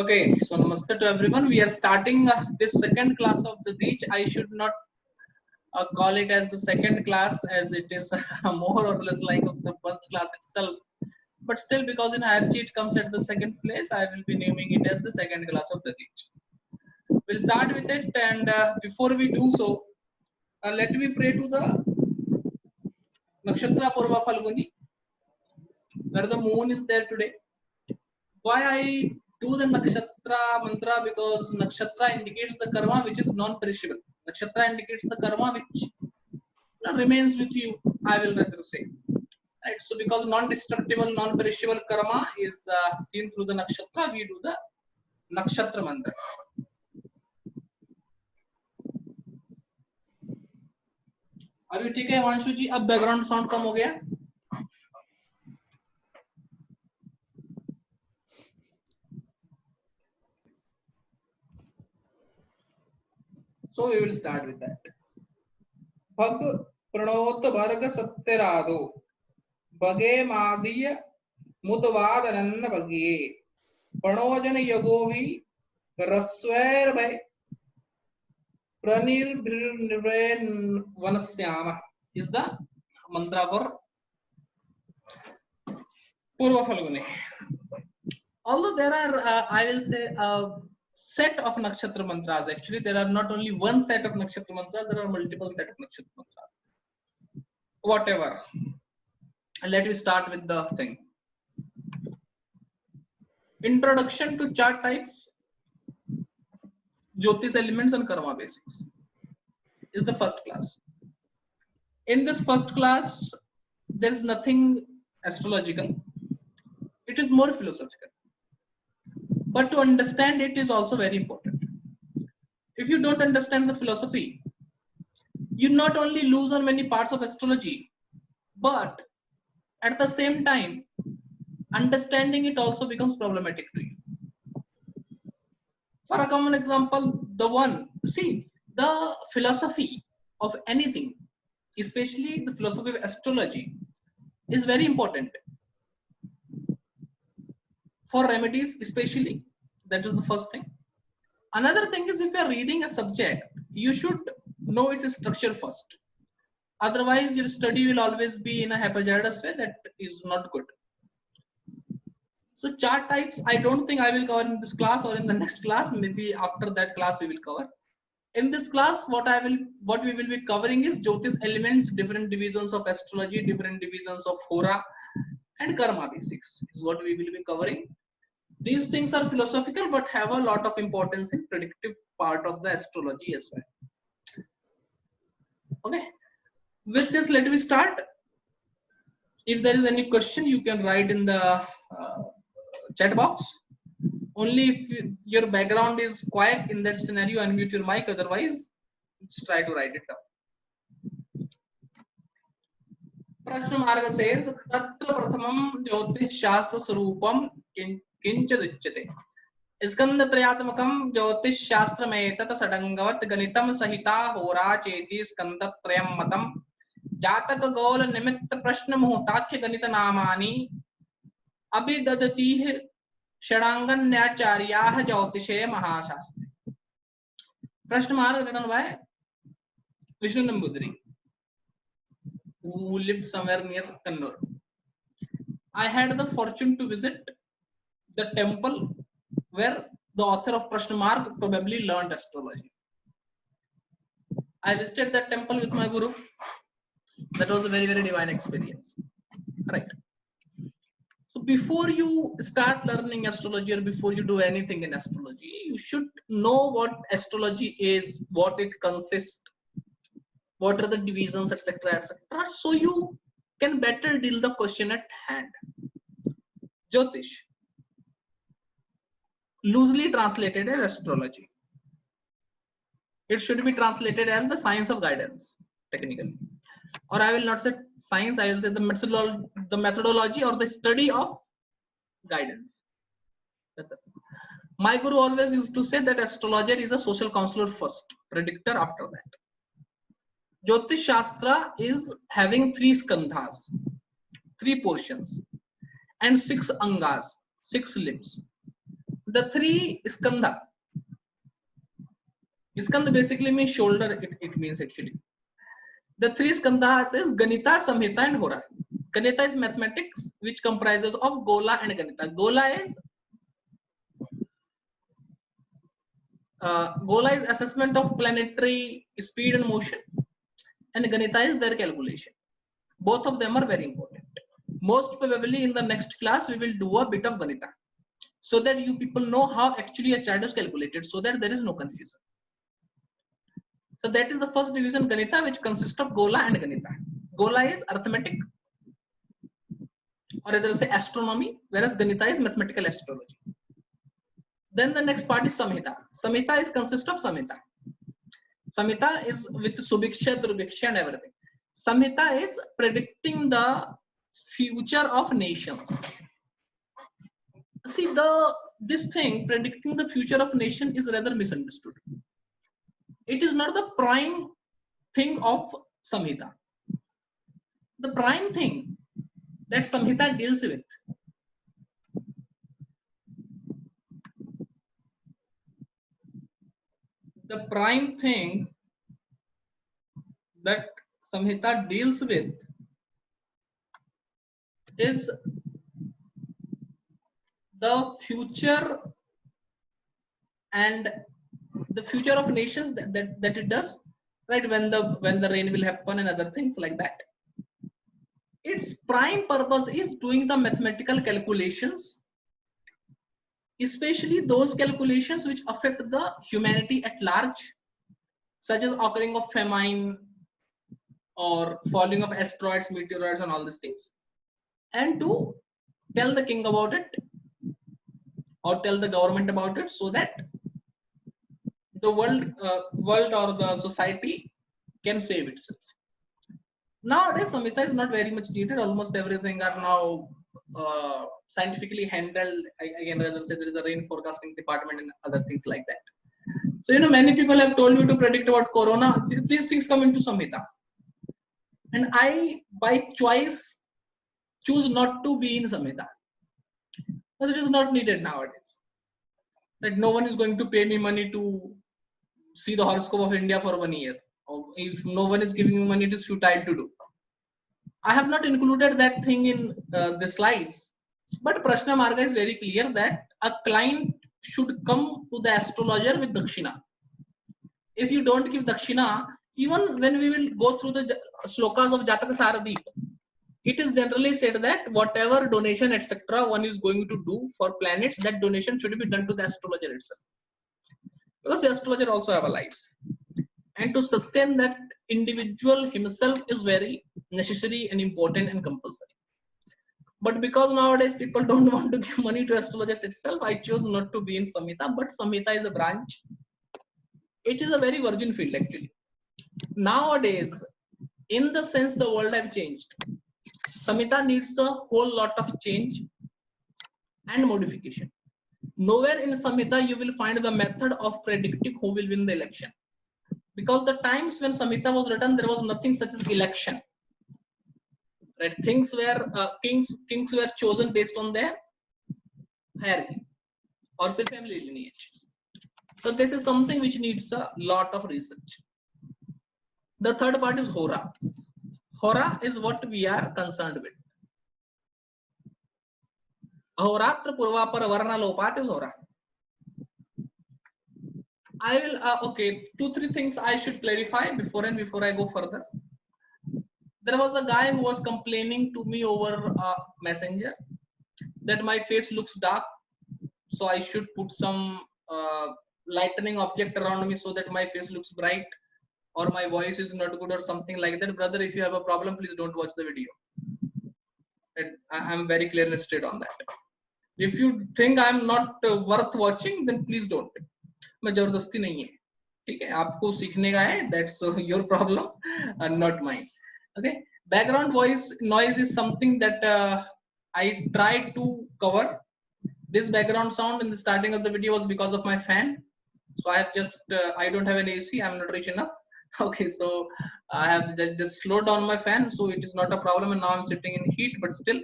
Okay, so namaste to everyone. We are starting this second class of the Teach. I should not call it as the second class, as it is more or less like of the first class itself. But still, because in hierarchy it comes at the second place, I will be naming it as the second class of the Teach. We'll start with it, and before we do so, let me pray to the Nakshatra Purva Falguni, where the moon is there today. Why I do the nakshatra mantra? Because nakshatra indicates the karma which is non-perishable. Nakshatra indicates the karma which remains with you, I will rather say. Right. So because non-destructible, non-perishable karma is seen through the nakshatra, we do the nakshatra mantra. अभी ठीक है हिमांशु जी, अब background sound कम हो गया. So we will start with that. भग प्रणोत भर्ग सत्यरादो भगे मादीय मुदवाद अनन्न भगे प्रणोजन यगोहि रस्वैर भय प्रणिर्भिर्निर्वैन वनस्याम is the mantra for Purva Falguni. Although there are, I will say, a set of nakshatra mantras. Actually, there are not only one set of nakshatra mantras, there are multiple set of nakshatra mantras. Whatever. Let me start with the thing. Introduction to chart types, Jyotish elements and karma basics is the first class. In this first class, there is nothing astrological. It is more philosophical. But to understand it is also very important. If you don't understand the philosophy, you not only lose on many parts of astrology, but at the same time, understanding it also becomes problematic to you. For a common example, the philosophy of anything, especially the philosophy of astrology, is very important. For remedies, especially, that is the first thing. Another thing is, if you are reading a subject, you should know its structure first. Otherwise, your study will always be in a haphazardous way. That is not good. So chart types, I don't think I will cover in this class or in the next class. Maybe after that class we will cover. In this class, what we will be covering is Jyotish elements, different divisions of astrology, different divisions of Hora, and karma basics is what we will be covering. These things are philosophical but have a lot of importance in predictive part of the astrology as well. Okay, with this, let me start. If there is any question, you can write in the chat box. Only if your background is quiet, in that scenario, unmute your mic. Otherwise, let's try to write it down. Prashna Marga says, Tatra Prathamam Jyotish Shastra Sarupam Kinchaduchyate. Skanda-trayatmakam Jyotish Shastra Metata Sadangavat Ganitam Sahita Hora Cheti Skanda-trayam Matam Jataka Gola Nimitta Prashna Muhtakya Ganita Namani Abhidadati Shadangan Nyacharya Jyotishe Mahashastra. Prashna Marga written by Vishnu Nambudri, who lived somewhere near Kannur. I had the fortune to visit the temple where the author of Prashna Marg probably learned astrology. I visited that temple with my guru. That was a very, very divine experience. Right. So before you start learning astrology or before you do anything in astrology, you should know what astrology is, what it consists, what are the divisions, etc., etc., so you can better deal the question at hand. Jyotish, loosely translated as astrology. It should be translated as the science of guidance, technically. Or I will not say science, I will say the methodology or the study of guidance. My guru always used to say that astrologer is a social counselor first, predictor after that. Jyotish Shastra is having 3 skandhas, 3 portions, and 6 angas, 6 limbs. The three skandha. Skandha basically means shoulder. It means actually. The three skandhas is Ganita, Samhita, and Hora. Ganita is mathematics, which comprises of Gola and Ganita. Gola is assessment of planetary speed and motion, and Ganita is their calculation. Both of them are very important. Most probably in the next class we will do a bit of Ganita, so that you people know how actually a chart is calculated, so that there is no confusion. So that is the first division, Ganita, which consists of Gola and Ganita. Gola is arithmetic, or rather say astronomy, whereas Ganita is mathematical astrology. Then the next part is Samhita. Samhita is consist of Samhita. Samhita is with Subhiksha, Durbiksha and everything. Samhita is predicting the future of nations. See, this thing, predicting the future of nation, is rather misunderstood. It is not the prime thing of Samhita. The prime thing that Samhita deals with is the future and the future of nations that it does, right? When the rain will happen and other things like that. Its prime purpose is doing the mathematical calculations, especially those calculations which affect the humanity at large, such as occurring of famine or falling of asteroids, meteoroids, and all these things, and to tell the king about it or tell the government about it, so that the world or the society can save itself. Nowadays, Samhita is not very much needed. Almost everything are now scientifically handled. Again, rather say there is a rain forecasting department and other things like that. So, many people have told you to predict about Corona. These things come into Samhita. And I, by choice, choose not to be in Samhita, because it is not needed nowadays. That no one is going to pay me money to see the horoscope of India for 1 year. Or if no one is giving me money, it is futile to do. I have not included that thing in the slides, but Prashna Marga is very clear that a client should come to the astrologer with Dakshina. If you don't give Dakshina, even when we will go through the slokas of Jataka Saradeep, it is generally said that whatever donation, etc., one is going to do for planets, that donation should be done to the astrologer itself. Because the astrologer also have a life. And to sustain that individual himself is very necessary and important and compulsory. But because nowadays people don't want to give money to astrologers itself, I chose not to be in Samhita, but Samhita is a branch. It is a very virgin field actually. Nowadays, in the sense the world have changed, Samhita needs a whole lot of change and modification. Nowhere in Samhita you will find the method of predicting who will win the election. Because the times when Samhita was written, there was nothing such as election. Right? Things were kings were chosen based on their hierarchy or say family lineage. So this is something which needs a lot of research. The third part is Hora. Hora is what we are concerned with. Ahoratra Purvapara Varna Lopat is Hora. I will, okay, 2-3 things I should clarify before I go further. There was a guy who was complaining to me over Messenger that my face looks dark, so I should put some lightening object around me so that my face looks bright, or my voice is not good or something like that. Brother, if you have a problem, please don't watch the video. I'm very clear and straight on that. If you think I'm not worth watching, then please don't. मैं जबरदस्ती नहीं है, ठीक है? आपको सीखने का है, that's your problem and not mine. Okay, background voice noise is something that I tried to cover. This background sound in the starting of the video was because of my fan. So I have just I don't have an AC, I'm not rich enough. Okay, so I have just slowed down my fan, so it is not a problem, and now I'm sitting in heat, but still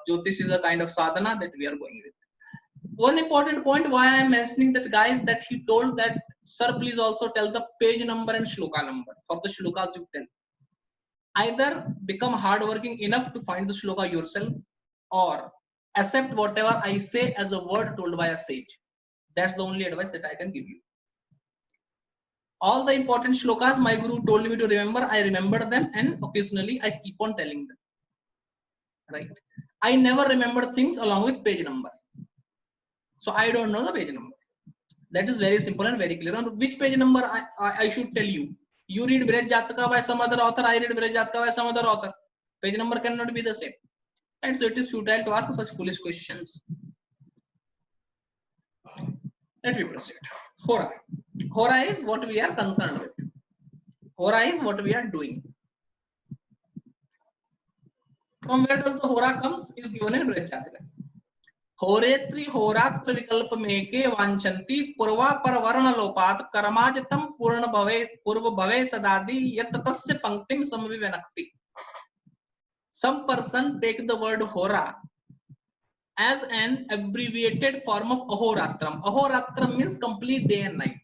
Jyotish is a kind of sadhana that we are going with. One important point why I am mentioning that, guys, that he told that, sir, please also tell the page number and shloka number for the shlokas you tell. Either become hardworking enough to find the shloka yourself, or accept whatever I say as a word told by a sage. That's the only advice that I can give you. All the important shlokas my guru told me to remember, I remember them, and occasionally I keep on telling them. Right? I never remember things along with page number. So I don't know the page number. That is very simple and very clear. On which page number I should tell you. You read Braj Jataka by some other author, I read Braj Jataka by some other author. Page number cannot be the same. And so it is futile to ask such foolish questions. Let me proceed. Hora. Hora is what we are concerned with. Hora is what we are doing. From where does the hora comes? Is given in Braj Jataka. होरेत्रि होरात्र विकल्प में के वांछन्ति पूर्वा परवर्ण लोपात कर्माजितम पूर्व भवे सदादि यत तस्य पंक्तिम समविवनक्ति. Some person take the word hora as an abbreviated form of ahoratram. Ahoratram means complete day and night.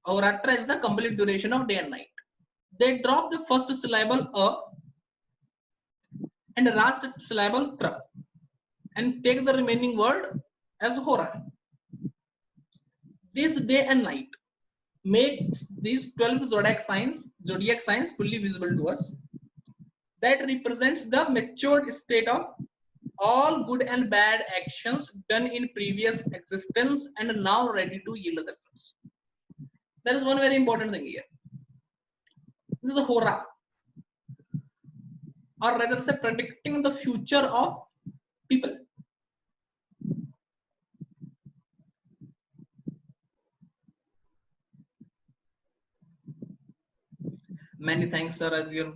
Ahoratra is the complete duration of day and night. They drop the first syllable a and the last syllable tra, and take the remaining word as hora. This day and night makes these 12 zodiac signs fully visible to us. That represents the matured state of all good and bad actions done in previous existence and now ready to yield the fruits. That is one very important thing here. This is a hora, or rather say predicting the future of people. Many thanks, sir. Your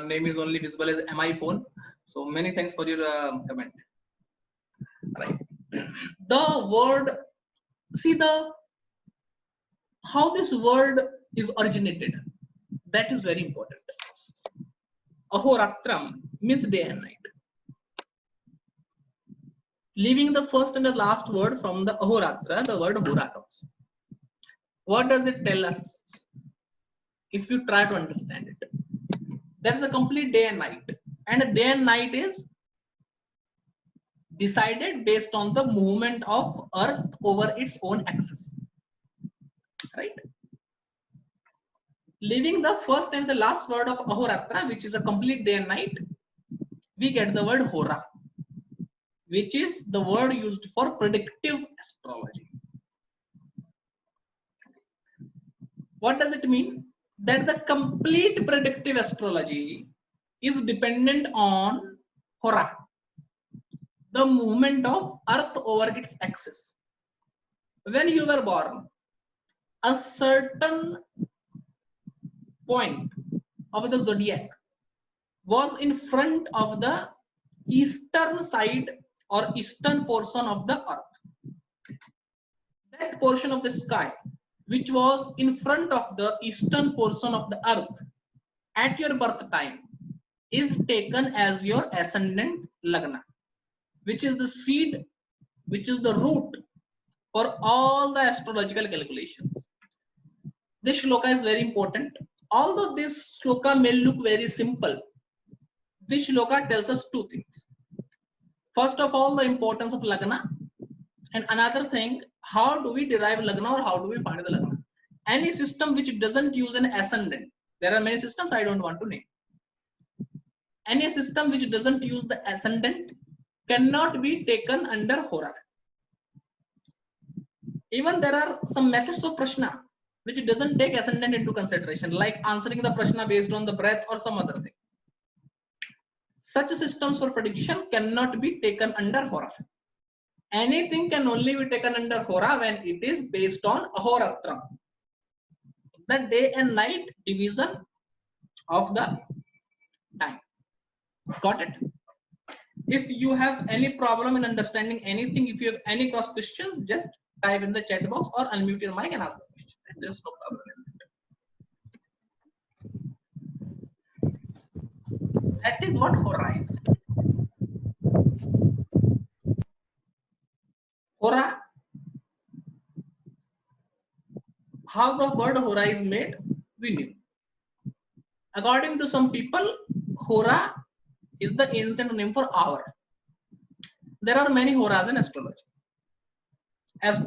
name is only visible as MI phone. So many thanks for your comment. Right. The word, see how this word is originated. That is very important. Ahoratram means day and night. Leaving the first and the last word from the ahoratra, the word hora comes. What does it tell us? If you try to understand it, there is a complete day and night, and a day and night is decided based on the movement of Earth over its own axis, right? Leaving the first and the last word of ahoratra, which is a complete day and night, we get the word hora, which is the word used for predictive astrology. What does it mean? That the complete predictive astrology is dependent on hora, the movement of Earth over its axis. When you were born, a certain point of the zodiac was in front of the eastern side or eastern portion of the Earth. That portion of the sky which was in front of the eastern portion of the Earth at your birth time is taken as your ascendant lagna, which is the seed, which is the root for all the astrological calculations. This shloka is very important. Although this shloka may look very simple, this shloka tells us two things. First of all, the importance of lagna, and another thing, how do we derive lagna or how do we find the lagna? Any system which doesn't use an ascendant, there are many systems I don't want to name. Any system which doesn't use the ascendant cannot be taken under hora. Even there are some methods of prashna which doesn't take ascendant into consideration, like answering the prashna based on the breath or some other thing. Such systems for prediction cannot be taken under hora. Anything can only be taken under hora when it is based on ahoratra, the day and night division of the time. Got it? If you have any problem in understanding anything, if you have any cross questions, just type in the chat box or unmute your mic and ask the question. There's no problem. That is what hora is. Hora, how the word hora is made, we knew. According to some people, hora is the ancient name for hour. There are many horas in astrology. As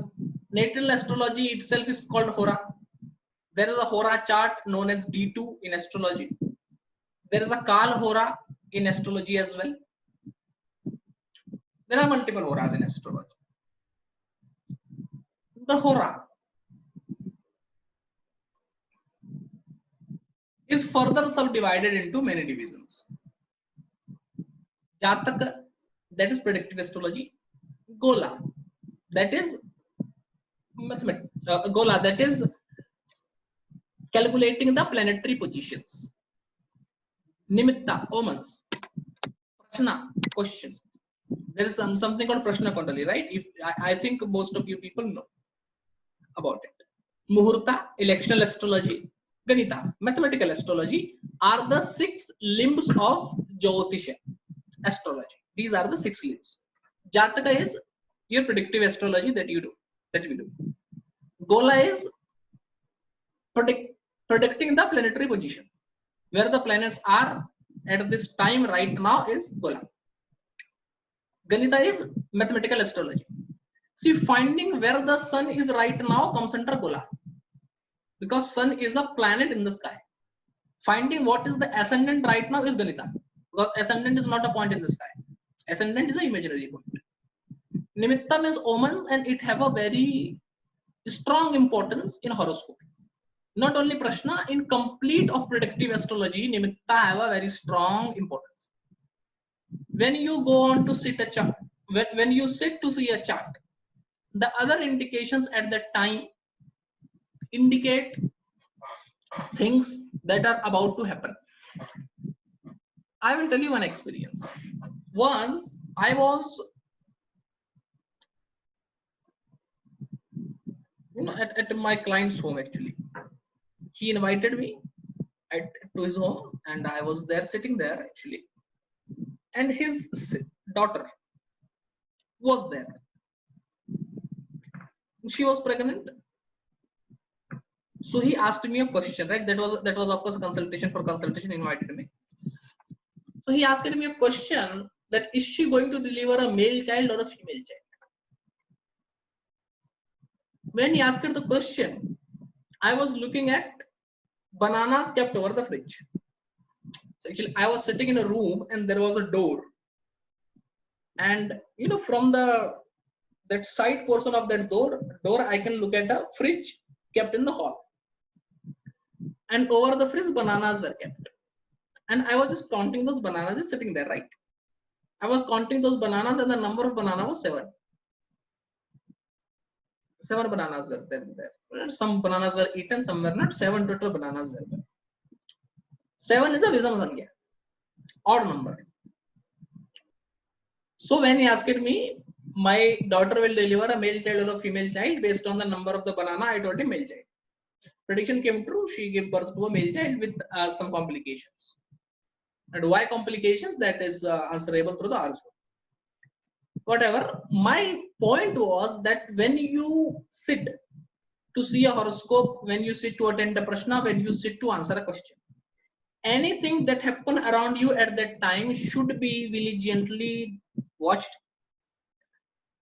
natal astrology itself is called hora. There is a hora chart known as D2 in astrology. There is a Kal hora in astrology as well. There are multiple horas in astrology. The hora is further subdivided into many divisions. Jataka, that is predictive astrology. Gola, that is mathematics. Gola, that is calculating the planetary positions. Nimitta, omens. Prashna, question. There is something called Prashna Kundali, right? I think most of you people know about it. Muhurta, electional astrology. Ganita, mathematical astrology, are the 6 limbs of Jyotisha astrology. These are the 6 limbs. Jataka is your predictive astrology that we do. Gola is predicting the planetary position. Where the planets are at this time right now is Gola. Ganita is mathematical astrology. See, finding where the sun is right now comes under Gola. Because sun is a planet in the sky. Finding what is the ascendant right now is Ganita. Because ascendant is not a point in the sky. Ascendant is an imaginary point. Nimitta means omens, and it have a very strong importance in horoscope. Not only Prashna, in complete of predictive astrology, Nimitta have a very strong importance. When you go on to sit a chart, when you sit to see a chart, the other indications at that time indicate things that are about to happen. I will tell you one experience. Once I was at my client's home actually. He invited me to his home and I was there sitting there actually. And his daughter was there. She was pregnant. So he asked me a question, right? That was of course a consultation. For consultation, he invited me. So he asked me a question that is she going to deliver a male child or a female child? When he asked the question, I was looking at bananas kept over the fridge. So actually, I was sitting in a room and there was a door. And from that side portion of that door, I can look at a fridge kept in the hall. And over the fridge, bananas were kept. And I was just counting those bananas just sitting there, right? I was counting those bananas and the number of bananas was 7. 7 bananas were there. Some bananas were eaten, some were not. 7 total bananas were there. 7 is a Vishama Sankhya, odd number. So when he asked me, my daughter will deliver a male child or a female child based on the number of the banana, I told him male child. Prediction came true. She gave birth to a male child with some complications. And why complications? That is answerable through the horoscope. Whatever. My point was that when you sit to see a horoscope, when you sit to attend a prashna, when you sit to answer a question, anything that happen around you at that time should be diligently watched,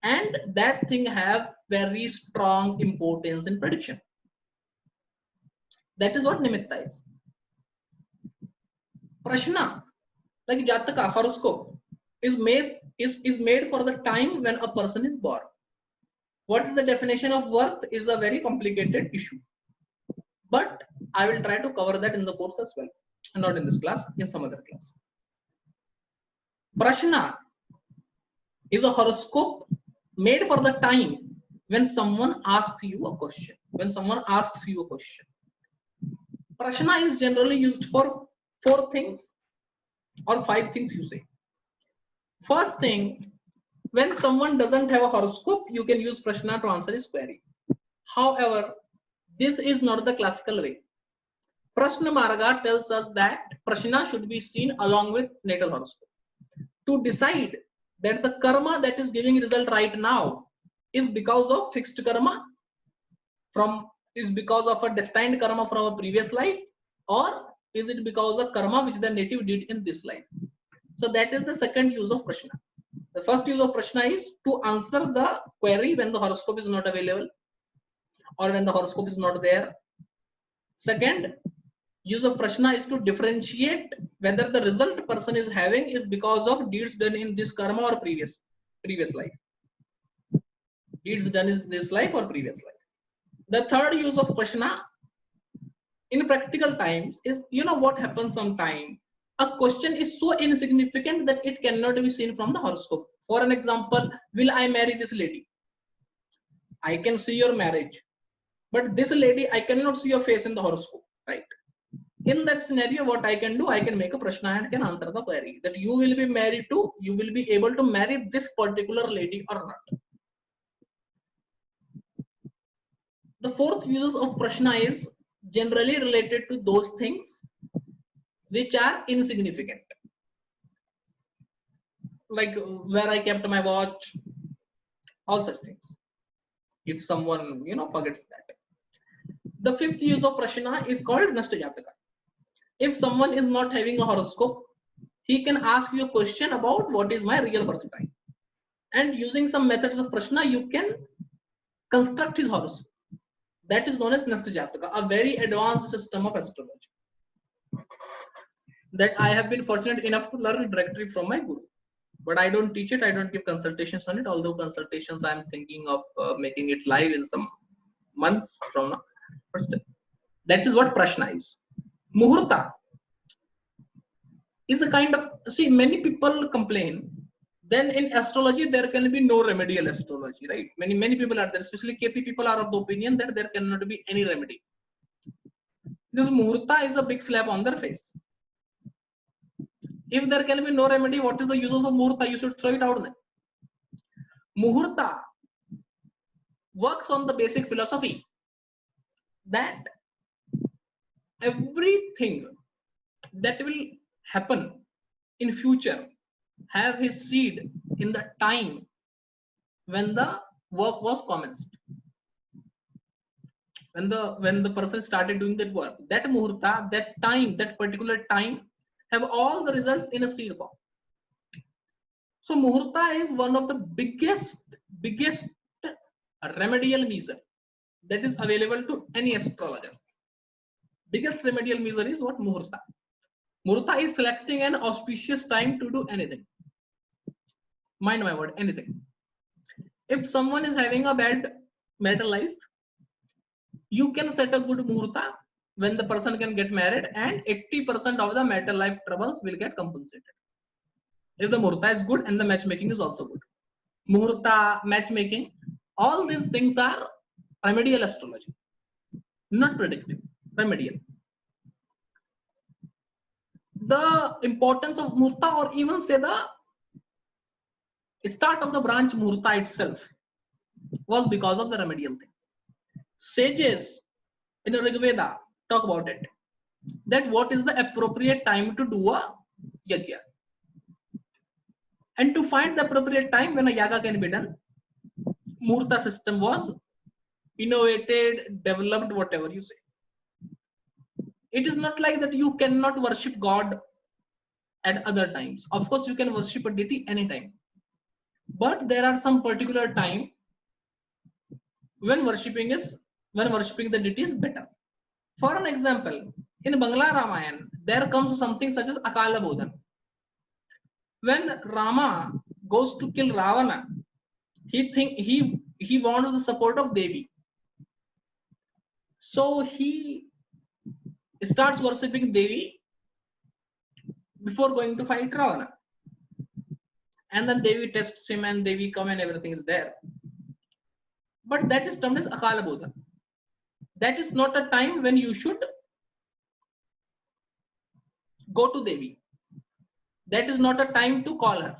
and that thing have very strong importance in prediction. That is what nimitta is. Prashna, like Jataka, horoscope, is made for the time when a person is born. What is the definition of birth is a very complicated issue. But I will try to cover that in the course as well. Not in this class, in some other class. Prashna is a horoscope made for the time when someone asks you a question. Prashna is generally used for 4 things or 5 things you say. First thing, when someone doesn't have a horoscope, you can use Prashna to answer his query. However, this is not the classical way. Prashna Marga tells us that Prashna should be seen along with natal horoscope to decide that the karma that is giving result right now is because of fixed karma is because of a destined karma from a previous life, or is it because of karma which the native did in this life? So that is the second use of prashna. The first use of prashna is to answer the query when the horoscope is not available or when the horoscope is not there. Second use of prashna is to differentiate whether the result person is having is because of deeds done in this karma or previous life. Deeds done in this life or previous life. The third use of prashna in practical times is, you know what happens sometime, a question is so insignificant that it cannot be seen from the horoscope. For an example, will I marry this lady? I can see your marriage, but this lady, I cannot see your face in the horoscope, right? In that scenario, what I can do, I can make a prashna and can answer the query that you will be married to, you will be able to marry this particular lady or not. The fourth use of prashna is generally related to those things which are insignificant, like where I kept my watch, all such things. If someone forgets that. The fifth use of prashna is called Nashta Jataka. If someone is not having a horoscope, he can ask you a question about what is my real birth time, and using some methods of prashna, you can construct his horoscope. That is known as Nashta Jataka, a very advanced system of astrology that I have been fortunate enough to learn directly from my guru. But I don't teach it, I don't give consultations on it, although consultations I'm thinking of making it live in some months from now. But still, that is what prashna is. Muhurta is a kind of, see, many people complain then in astrology there can be no remedial astrology, right? Many people are there, especially KP people are of the opinion that there cannot be any remedy. This muhurta is a big slap on their face. If there can be no remedy, what is the use of muhurta? You should throw it out then. Muhurta works on the basic philosophy that everything that will happen in future have his seed in the time when the work was commenced, when the person started doing that work. That muhurta, that time, that particular time have all the results in a seed form. So muhurta is one of the biggest remedial measure that is available to any astrologer. Biggest remedial measure is what? Muhurta. Muhurta is selecting an auspicious time to do anything. Mind my word, anything. If someone is having a bad marital life, you can set a good muhurta when the person can get married, and 80% of the marital life troubles will get compensated. If the muhurta is good and the matchmaking is also good. Muhurta, matchmaking, all these things are remedial astrology, not predictive, remedial. The importance of muhurta, or even say the start of the branch muhurta itself, was because of the remedial things. Sages in the Rig Veda talk about it, that what is the appropriate time to do a yajna, and to find the appropriate time when a yaga can be done, muhurta system was innovated, developed, whatever you say. It is not like that you cannot worship God at other times. Of course, you can worship a deity anytime, but there are some particular time when worshipping the deity is better. For an example, in Bangla Ramayana, there comes something such as Akala Bodhan. When Rama goes to kill Ravana, he wants the support of Devi. So he starts worshipping Devi before going to fight Ravana. And then Devi tests him and Devi come and everything is there. But that is termed as Akala Bodha. That is not a time when you should go to Devi. That is not a time to call her.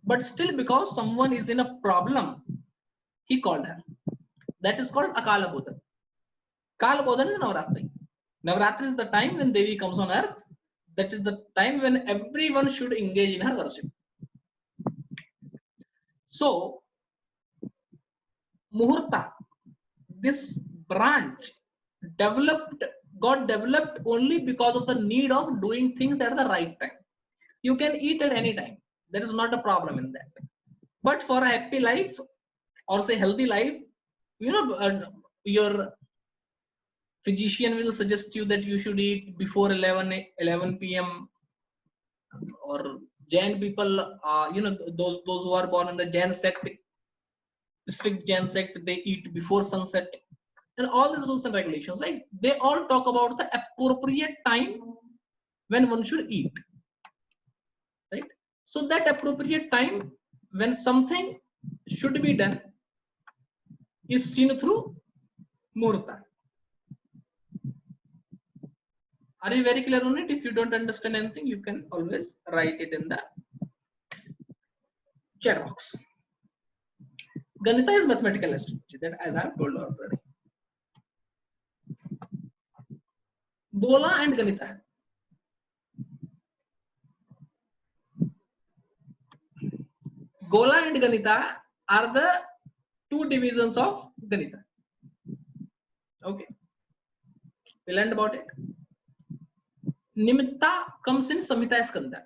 But still, because someone is in a problem, he called her. That is called Akala Bodha. Kala Bodhan is Navaratri. Navaratri is the time when Devi comes on earth. That is the time when everyone should engage in her worship. So, Muhurta, this branch got developed only because of the need of doing things at the right time. You can eat at any time. There is not a problem in that. But for a happy life or say healthy life, your physician will suggest you that you should eat before 11 p.m. or Jain people, those who are born in the Jain sect, strict Jain sect, they eat before sunset, and all these rules and regulations, right? They all talk about the appropriate time when one should eat, right? So that appropriate time when something should be done is seen through Muhurta. Are you very clear on it? If you don't understand anything, you can always write it in the chat box. Ganita is mathematical astrology, that as I have told already. Gola and Ganita. Gola and Ganita are the two divisions of Ganita. Okay. We learned about it. Nimitta comes in Samhita Skanda.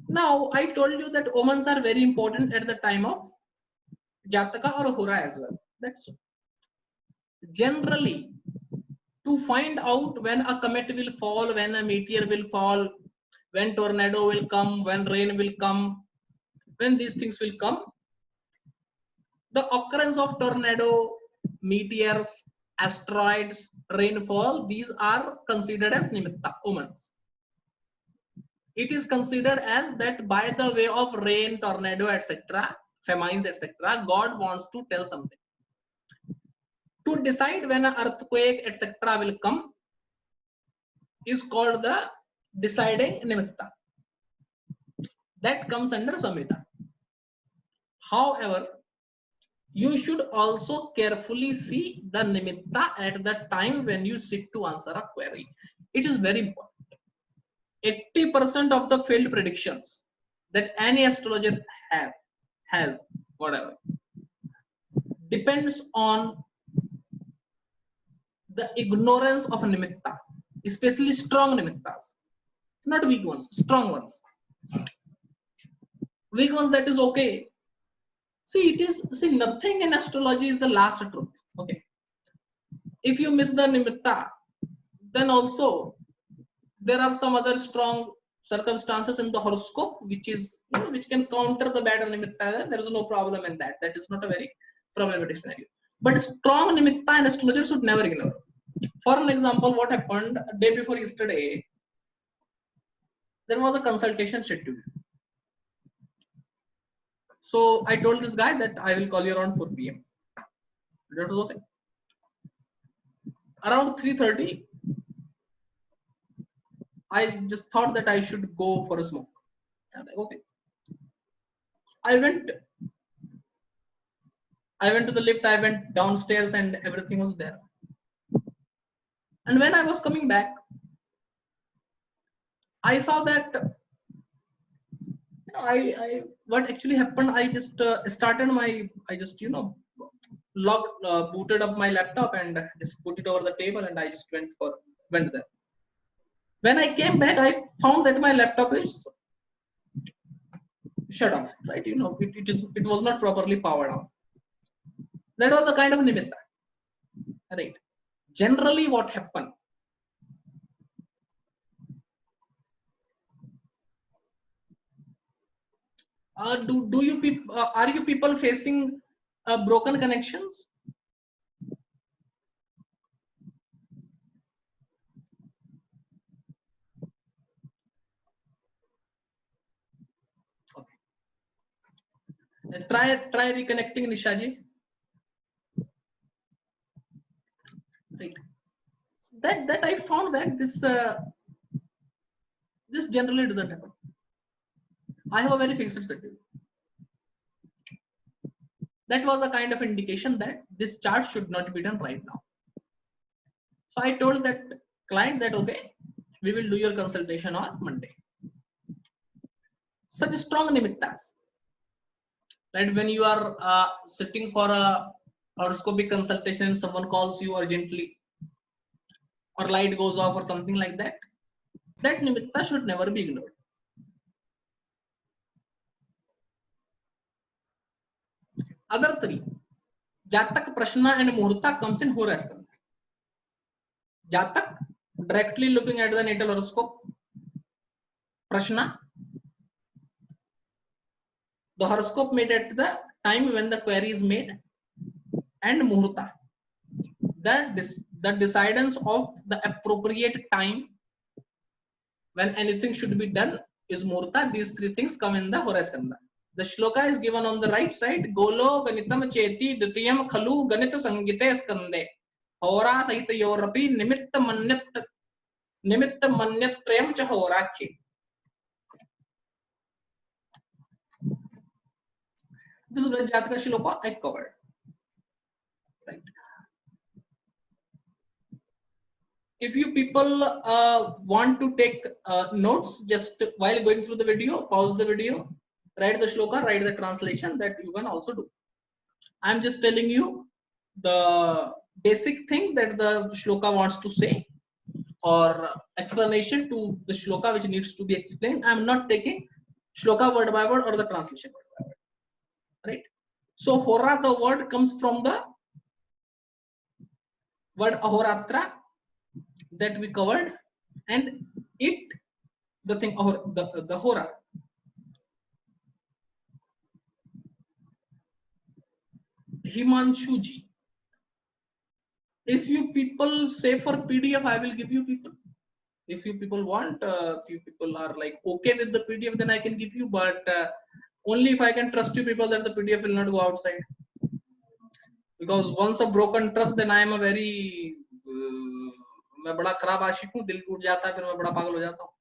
Now, I told you that omens are very important at the time of Jataka or Hora as well. That's generally to find out when a comet will fall, when a meteor will fall, when tornado will come, when rain will come, when these things will come. The occurrence of tornado, meteors, asteroids, rainfall, these are considered as nimitta, omens. It is considered as that by the way of rain, tornado, etc., famines, etc., God wants to tell something. To decide when an earthquake, etc., will come is called the deciding nimitta. That comes under Samhita. However, you should also carefully see the nimitta at the time when you sit to answer a query. It is very important. 80% of the failed predictions that any astrologer has, whatever, depends on the ignorance of nimitta, especially strong nimittas, not weak ones, strong ones. Weak ones, that is okay. See, nothing in astrology is the last truth. Okay. If you miss the nimitta, then also there are some other strong circumstances in the horoscope which can counter the bad nimitta. There is no problem in that. That is not a very problematic scenario. But strong nimitta and astrologers should never ignore. For an example, what happened a day before yesterday, there was a consultation scheduled. So I told this guy that I will call you around 4 p.m. That was okay. Around 3:30, I just thought that I should go for a smoke. Okay. I went to the lift, I went downstairs and everything was there. And when I was coming back, I saw that what actually happened, I just booted up my laptop and just put it over the table and I just went there. When I came back, I found that my laptop is shut off, right? It was not properly powered on. That was a kind of nimitta, right? Generally, what happened? Do you people are you people facing broken connections? Okay. Try reconnecting, Nishaji. Right. That I found that this generally doesn't happen. I have a very fixed schedule. That was a kind of indication that this chart should not be done right now. So I told that client that okay, we will do your consultation on Monday. Such strong nimittas, right? When you are sitting for a horoscopic consultation and someone calls you urgently, or light goes off or something like that, that nimitta should never be ignored. Other three, Jatak, Prashna and Muhurta comes in Hora Skandha. Jatak, directly looking at the natal horoscope. Prashna, the horoscope made at the time when the query is made. And Muhurta, the decidence of the appropriate time when anything should be done is Muhurta. These three things come in the Hora Skandha. The shloka is given on the right side. Golo ganitam cheti dutiyam khalu ganita sangite skande. Hora sahita yorapi nimitta manyat prem cha horachi. This is the Jataka shloka I covered. Right. If you people want to take notes just while going through the video, pause the video, write the shloka, write the translation, that you can also do. I'm just telling you the basic thing that the shloka wants to say, or explanation to the shloka which needs to be explained. I'm not taking shloka word by word or the translation word by word. Right? So hora, the word comes from the word ahoratra that we covered, and it, the thing, the hora. Himanshuji. If you people say for PDF, I will give you people. If you people want, if you people are like okay with the PDF, then I can give you, but only if I can trust you people that the PDF will not go outside. Because once a broken trust, then I am a very मैं बड़ा खराब आशिक हूँ, दिल टूट जाता है, फिर मैं बड़ा पागल हो जाता हूँ.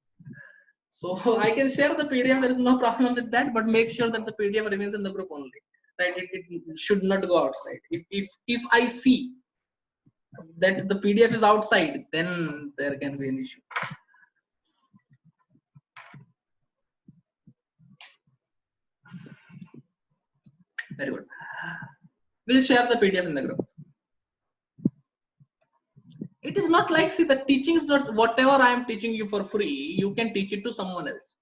So I can share the PDF, there is no problem with that, but make sure that the PDF remains in the group only. Right? It should not go outside. If I see that the PDF is outside, then there can be an issue. Very good. We'll share the PDF in the group. It is not like, see, the teaching is not whatever I am teaching you for free, you can teach it to someone else.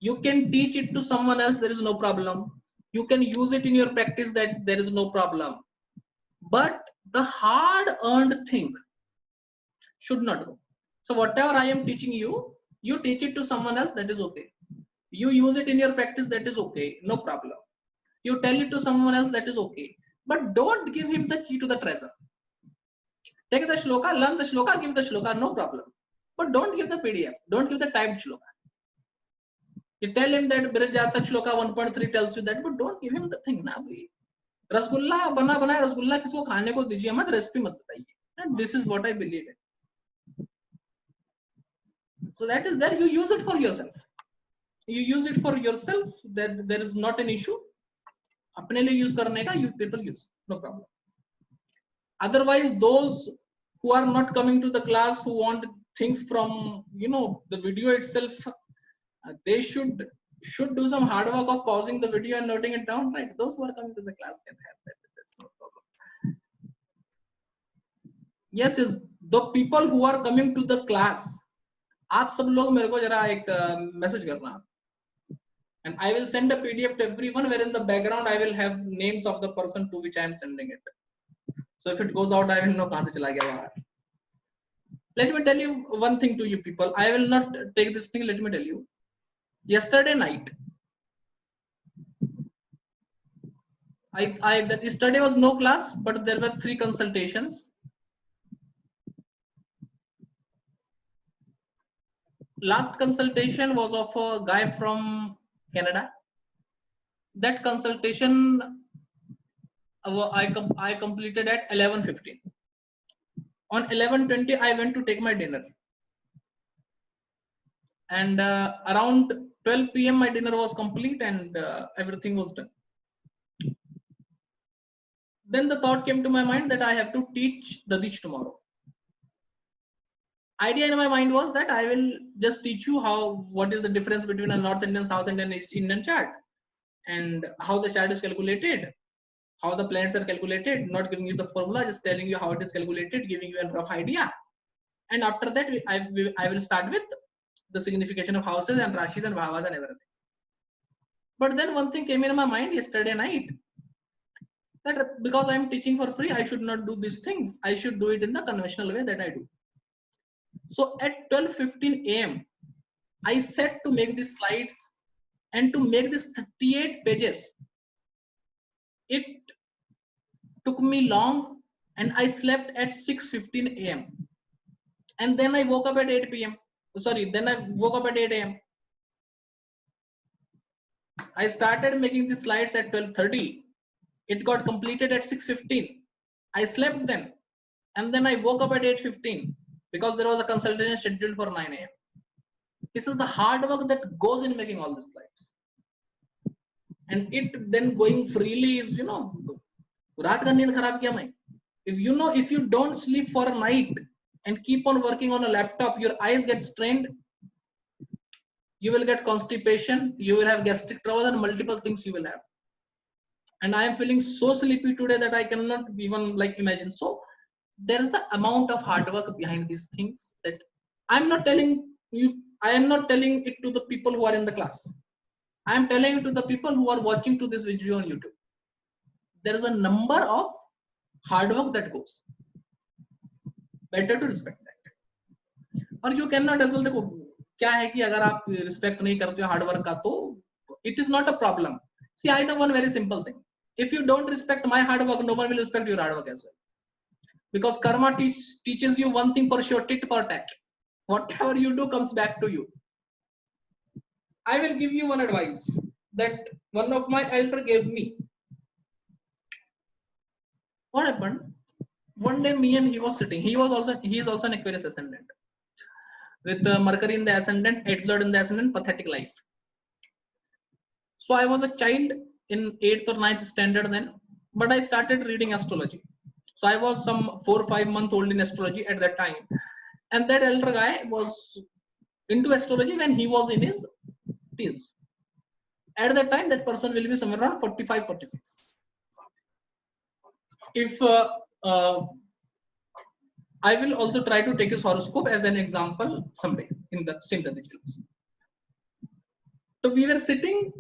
You can teach it to someone else, there is no problem. You can use it in your practice, that there is no problem. But the hard earned thing should not go. So whatever I am teaching you, you teach it to someone else, that is okay. You use it in your practice, that is okay, no problem. You tell it to someone else, that is okay. But don't give him the key to the treasure. Take the shloka, learn the shloka, give the shloka, no problem. But don't give the PDF, don't give the typed shloka. You tell him that Brij Jatak shloka 1.3 tells you that, but don't give him the thing. Na bhai. Rasgulla bana बनाया रसगुल्ला किसको खाने को दीजिए मत, recipe मत बताइए. And this is what I believe in. So that is there, you use it for yourself. You use it for yourself, that there is not an issue. अपने लिए use करने का, you people use, no problem. Otherwise, those who are not coming to the class, who want things from the video itself, they should do some hard work of pausing the video and noting it down, right? Those who are coming to the class can have that. That's no problem. Yes, the people who are coming to the class, आप सब लोग मेरे को जरा एक message करना, and I will send a PDF to everyone, where in the background I will have names of the person to which I am sending it. So if it goes out, I will know कहाँ से चला गया बाहर. Let me tell you one thing to you people. I will not take this thing. Let me tell you. Yesterday night, that yesterday was no class, but there were 3 consultations. Last consultation was of a guy from Canada. That consultation I completed at 11:15. On 11:20, I went to take my dinner, and around 12 p.m. my dinner was complete, and everything was done. Then the thought came to my mind that I have to teach the Dish tomorrow. Idea in my mind was that I will just teach you what is the difference between a North Indian, South Indian, East Indian chart. and how the chart is calculated, how the planets are calculated, not giving you the formula, just telling you how it is calculated, giving you a rough idea. And after that, I will start with the signification of houses and rashis and bhavas and everything. But then one thing came in my mind yesterday night, that because I'm teaching for free, I should not do these things. I should do it in the conventional way that I do. So at 12:15 a.m., I set to make these slides, and to make this 38 pages, it took me long, and I slept at 6:15 a.m. and then I woke up at 8 p.m. Sorry, then I woke up at 8 a.m. I started making the slides at 12:30. It got completed at 6:15. I slept then, and then I woke up at 8:15 because there was a consultation scheduled for 9 a.m. This is the hard work that goes in making all these slides, and it then going freely is, रात का नींद खराब किया मैं. If you don't sleep for a night and keep on working on a laptop, your eyes get strained, you will get constipation, you will have gastric trouble, and multiple things you will have. And I am feeling so sleepy today that I cannot even imagine. So there is an amount of hard work behind these things that I'm not telling you. I am not telling it to the people who are in the class. I am telling it to the people who are watching to this video on YouTube. There is a number of hard work that goes. Better to respect that. और you cannot as well, देखो क्या है कि अगर आप respect नहीं करते हो hard work का, तो it is not a problem. See, I know one very simple thing. If you don't respect my hard work, no one will respect your hard work as well. Because karma teaches you one thing for sure, tit for tat. Whatever you do comes back to you. I will give you one advice that one of my elder gave me. What happened? One day, me and he was sitting. He is also an Aquarius ascendant with Mercury in the ascendant, 8th lord in the ascendant, pathetic life. So I was a child in 8th or 9th standard then, but I started reading astrology. So I was some 4 or 5 months old in astrology at that time, and that elder guy was into astrology when he was in his teens. At that time, that person will be somewhere around 45, 46. If I will also try to take his horoscope as an example someday in the same details. So we were sitting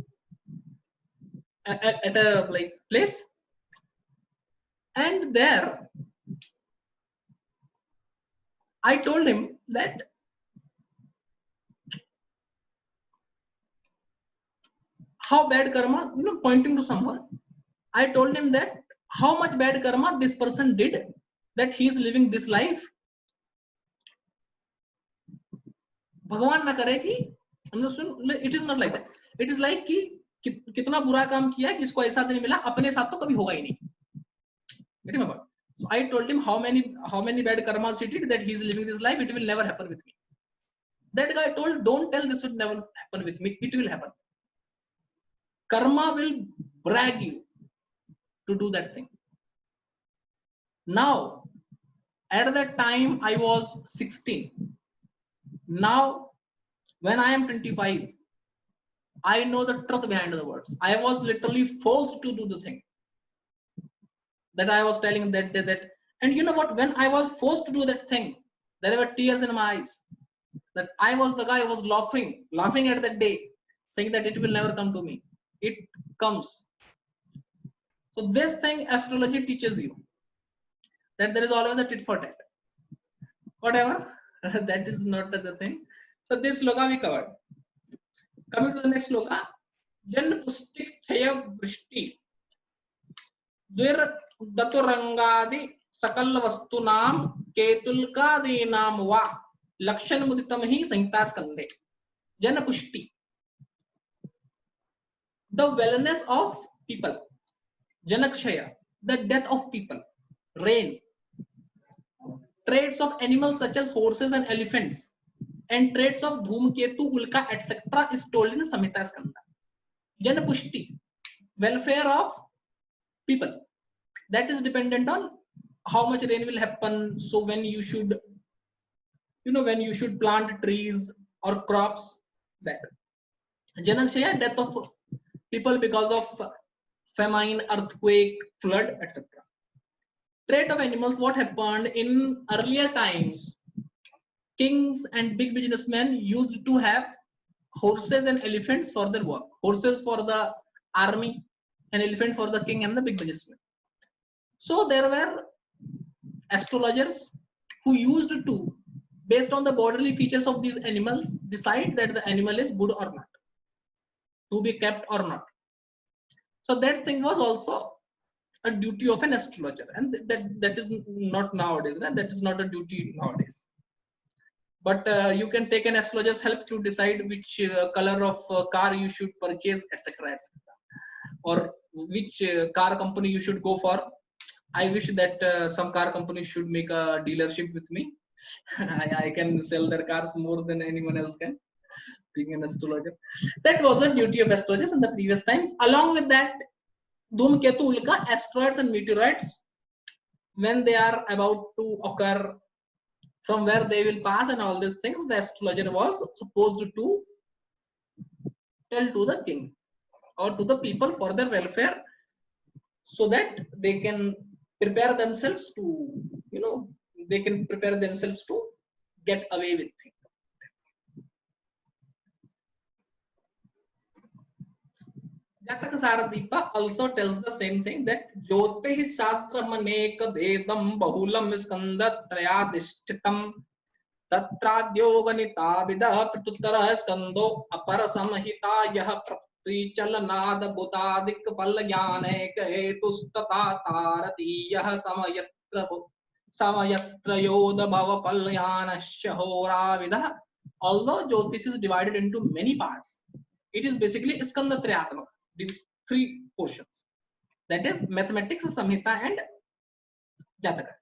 at a place, and there I told him that how bad karma, pointing to someone. I told him that how much bad karma this person did that he is living this life. भगवान ना करे कि it is not like that. It is like कि कितना बुरा काम किया कि इसको ऐसा दिन मिला, अपने साथ तो कभी होगा ही नहीं. Getting my point? So I told him how many bad karmas he did that he is living this life. It will never happen with me. That guy told, don't tell this will never happen with me. It will happen. Karma will brag you to do that thing. Now, at that time I was 16. Now, when I am 25, I know the truth behind the words. I was literally forced to do the thing that I was telling that day. And you know what? When I was forced to do that thing, there were tears in my eyes. That I was the guy who was laughing at that day, saying that it will never come to me. It comes. So this thing astrology teaches you, that there is always a tit for tat. Whatever, that is not the thing. So this sloka we covered. Coming to the next sloka, Jan Pustik Thaya Vrishti Dwir Daturangadi Sakal Vastunam Ketulkadinam Va Lakshan Muditamhi Sanktas Kande. Jana Pushti. The wellness of people. Janakshaya, the death of people. Rain. Traits of animals such as horses and elephants, and traits of Dhumketu, Ulka, etc. is told in Samhita Skanda. Janapushti, welfare of people. That is dependent on how much rain will happen. So when you should, when you should plant trees or crops. That. Janakshaya, death of people because of famine, earthquake, flood, etc. Trait of animals, what happened in earlier times, kings and big businessmen used to have horses and elephants for their work. Horses for the army, and elephant for the king and the big businessmen. So there were astrologers who used to, based on the bodily features of these animals, decide that the animal is good or not, to be kept or not. So that thing was also a duty of an astrologer, and that is not nowadays. Right? That is not a duty nowadays. But you can take an astrologer's help to decide which color of car you should purchase, etc., etc., or which car company you should go for. I wish that some car companies should make a dealership with me. I can sell their cars more than anyone else can, being an astrologer. That was a duty of astrologers in the previous times. Along with that, Dhumketu Ulka, asteroids and meteorites, when they are about to occur, from where they will pass and all these things, the astrologer was supposed to tell to the king or to the people for their welfare, so that they can prepare themselves to, they can prepare themselves to get away with things. Jataka Saradeepa also tells the same thing, that Jyotish Shastram Anek Vedam Bahulam Skanda Trayadishtitam Tatradyoghanita Vida Pratuttara Skando Apara Samhita Yah Prati Chalanad Budadik Valyanek Etustata Tarati Yah Samayatra Yoda Bhava Palyanasya Hora Vida. Although Jyotish is divided into many parts, it is basically Skanda Trayatmaka, the three portions. That is mathematics, Samhita, and Jataka.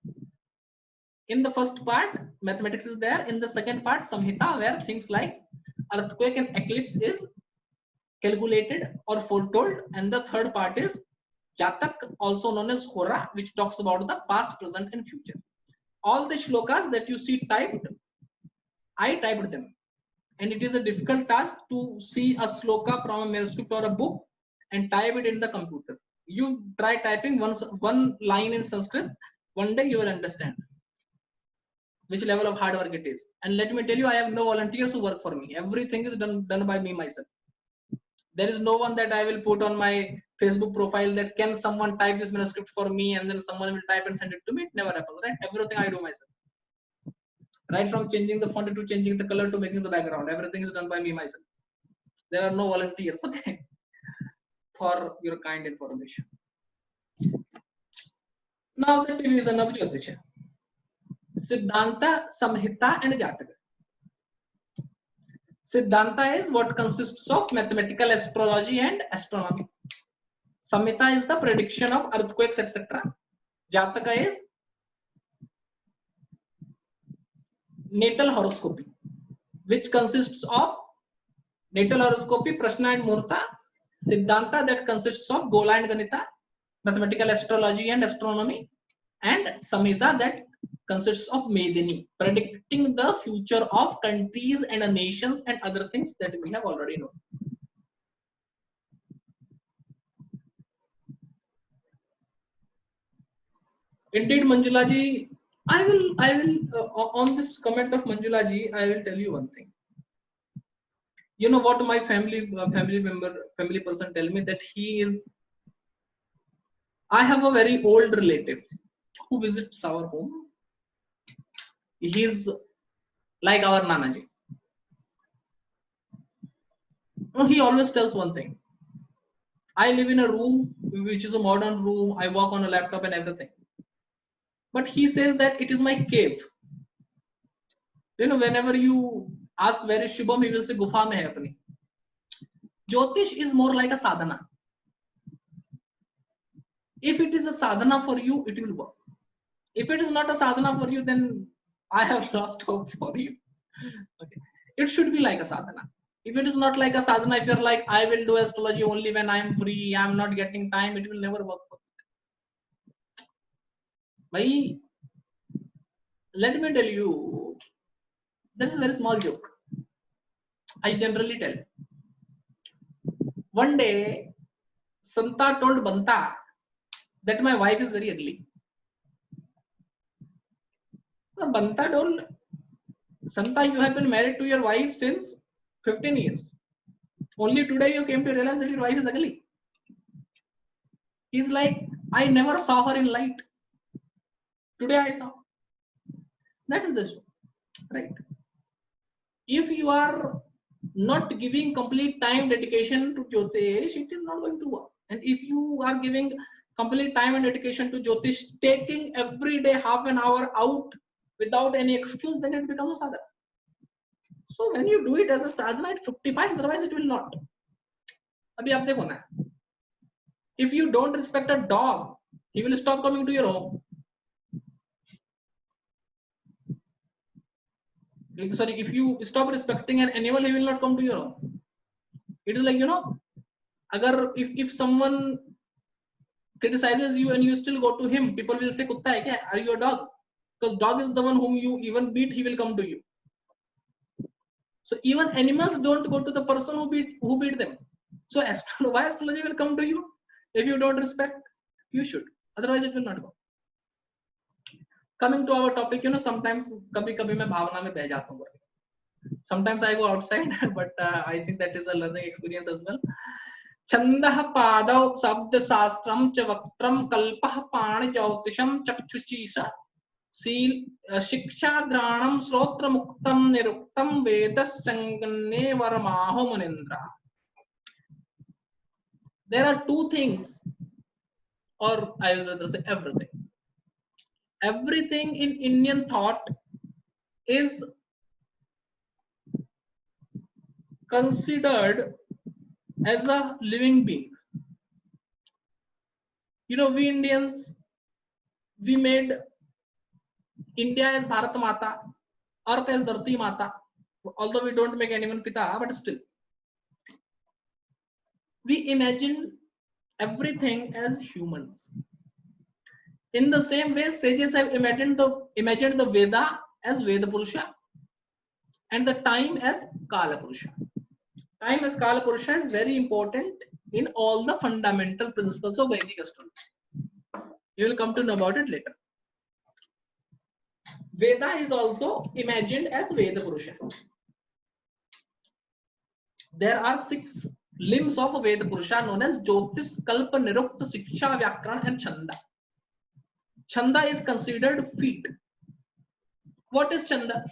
In the first part, mathematics is there. In the second part, Samhita, where things like earthquake and eclipse is calculated or foretold. And the third part is Jatak, also known as Hora, which talks about the past, present, and future. All the shlokas that you see typed, I typed them. And it is a difficult task to see a sloka from a manuscript or a book and type it in the computer. You try typing one line in Sanskrit, one day you will understand which level of hard work it is. And let me tell you, I have no volunteers who work for me. Everything is done by me myself. There is no one that I will put on my Facebook profile that can someone type this manuscript for me and then someone will type and send it to me. It never happens, right? Everything I do myself. Right from changing the font to changing the color to making the background, everything is done by me myself. There are no volunteers, okay? For your kind information. Now the division of Jyotisha. Siddhanta, Samhita, and Jataka. Siddhanta is what consists of mathematical astrology and astronomy. Samhita is the prediction of earthquakes, etc. Jataka is natal horoscopy, which consists of natal horoscopy, Prashna and Muhurta. Siddhanta, that consists of Gola and Ganita, mathematical astrology and astronomy, and Samhita, that consists of Medini, predicting the future of countries and nations and other things that we have already known. Indeed, Manjula ji, I will on this comment of Manjula ji, I will tell you one thing. You know what my family person tell me, that he is, I have a very old relative who visits our home. He's like our Nanaji. He always tells one thing. I live in a room which is a modern room. I work on a laptop and everything. But he says that it is my cave. Whenever you ask where is Shubham, he will say Gufa mein hai apni. Jyotish is more like a sadhana. If it is a sadhana for you, it will work. If it is not a sadhana for you, then I have lost hope for you. Okay. It should be like a sadhana. If it is not like a sadhana, if you're like, I will do astrology only when I am free, I am not getting time, it will never work for you. Bhai, let me tell you, there is a very small joke. I generally tell. One day, Santa told Banta that my wife is very ugly. So Banta told Santa, you have been married to your wife since 15 years. Only today you came to realize that your wife is ugly. He's like, I never saw her in light. Today I saw. That is the show, right? If you are not giving complete time dedication to Jyotish, it is not going to work. And if you are giving complete time and dedication to Jyotish, taking every day half an hour out without any excuse, then it becomes a sadhana. So when you do it as a sadhana, it fructifies, otherwise it will not. Abhi aap dekho na. If you don't respect a dog, he will stop coming to your home. Sorry, if you stop respecting an animal, he will not come to your home. It is like, agar if someone criticizes you and you still go to him, people will say, Kutta hai kya? Are you a dog? Because dog is the one whom you even beat, he will come to you. So even animals don't go to the person who beat them. So why astrology will come to you? If you don't respect, you should. Otherwise, it will not go. Coming to our topic, sometimes kabhi मैं भावना में बह जाता हूँ. Sometimes I go outside, but I think that is a learning experience as well. छन्दः पादौ शब्द शास्त्रम च वक्त्रम कल्पः पाणि ज्योतिषम चक्षुषीष शिक्षा ग्राणम श्रोत्र मुक्तम निरुक्तम वेदश्चंगन्ये वरमाहो मुनिन्द्रा. There are two things, or I will rather say everything. Everything in Indian thought is considered as a living being. We Indians, we made India as Bharat Mata, Earth as Dharti Mata. Although we don't make anyone Pita, but still, we imagine everything as humans. In the same way, sages have imagined the Veda as Veda Purusha and the time as Kala Purusha. Time as Kala Purusha is very important in all the fundamental principles of Vedic astrology. You will come to know about it later. Veda is also imagined as Veda Purusha. There are 6 limbs of Veda Purusha known as Jyotish, Kalpa, Nirukta, Siksha, Vyakaran and Chanda. Chanda is considered feet. What is Chanda?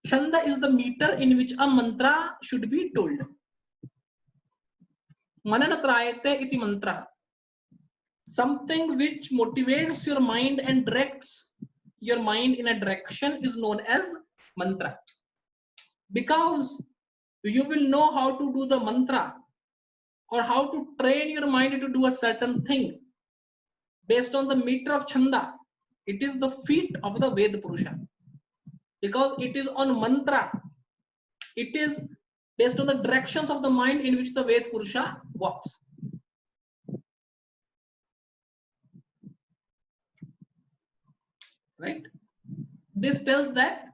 Chanda is the meter in which a mantra should be told. Mananatrayate iti mantra. Something which motivates your mind and directs your mind in a direction is known as mantra. Because you will know how to do the mantra or how to train your mind to do a certain thing based on the meter of Chanda. It is the feet of the Veda Purusha. Because it is on mantra. It is based on the directions of the mind in which the Veda Purusha walks. Right? This tells that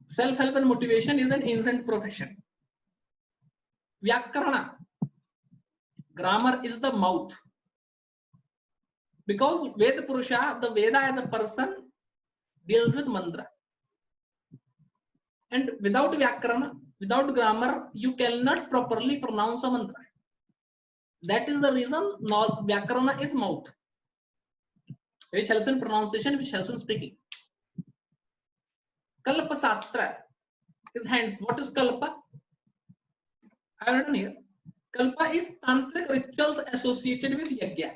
self-help and motivation is an ancient profession. Vyakarana, grammar, is the mouth. Because Veda Purusha, the Veda as a person, deals with mantra. And without Vyakarana, without grammar, you cannot properly pronounce a mantra. That is the reason Vyakarana is mouth, which helps in pronunciation, which helps in speaking. Kalpa Sastra is hands. What is Kalpa? I have written here. Kalpa is tantric rituals associated with yajna.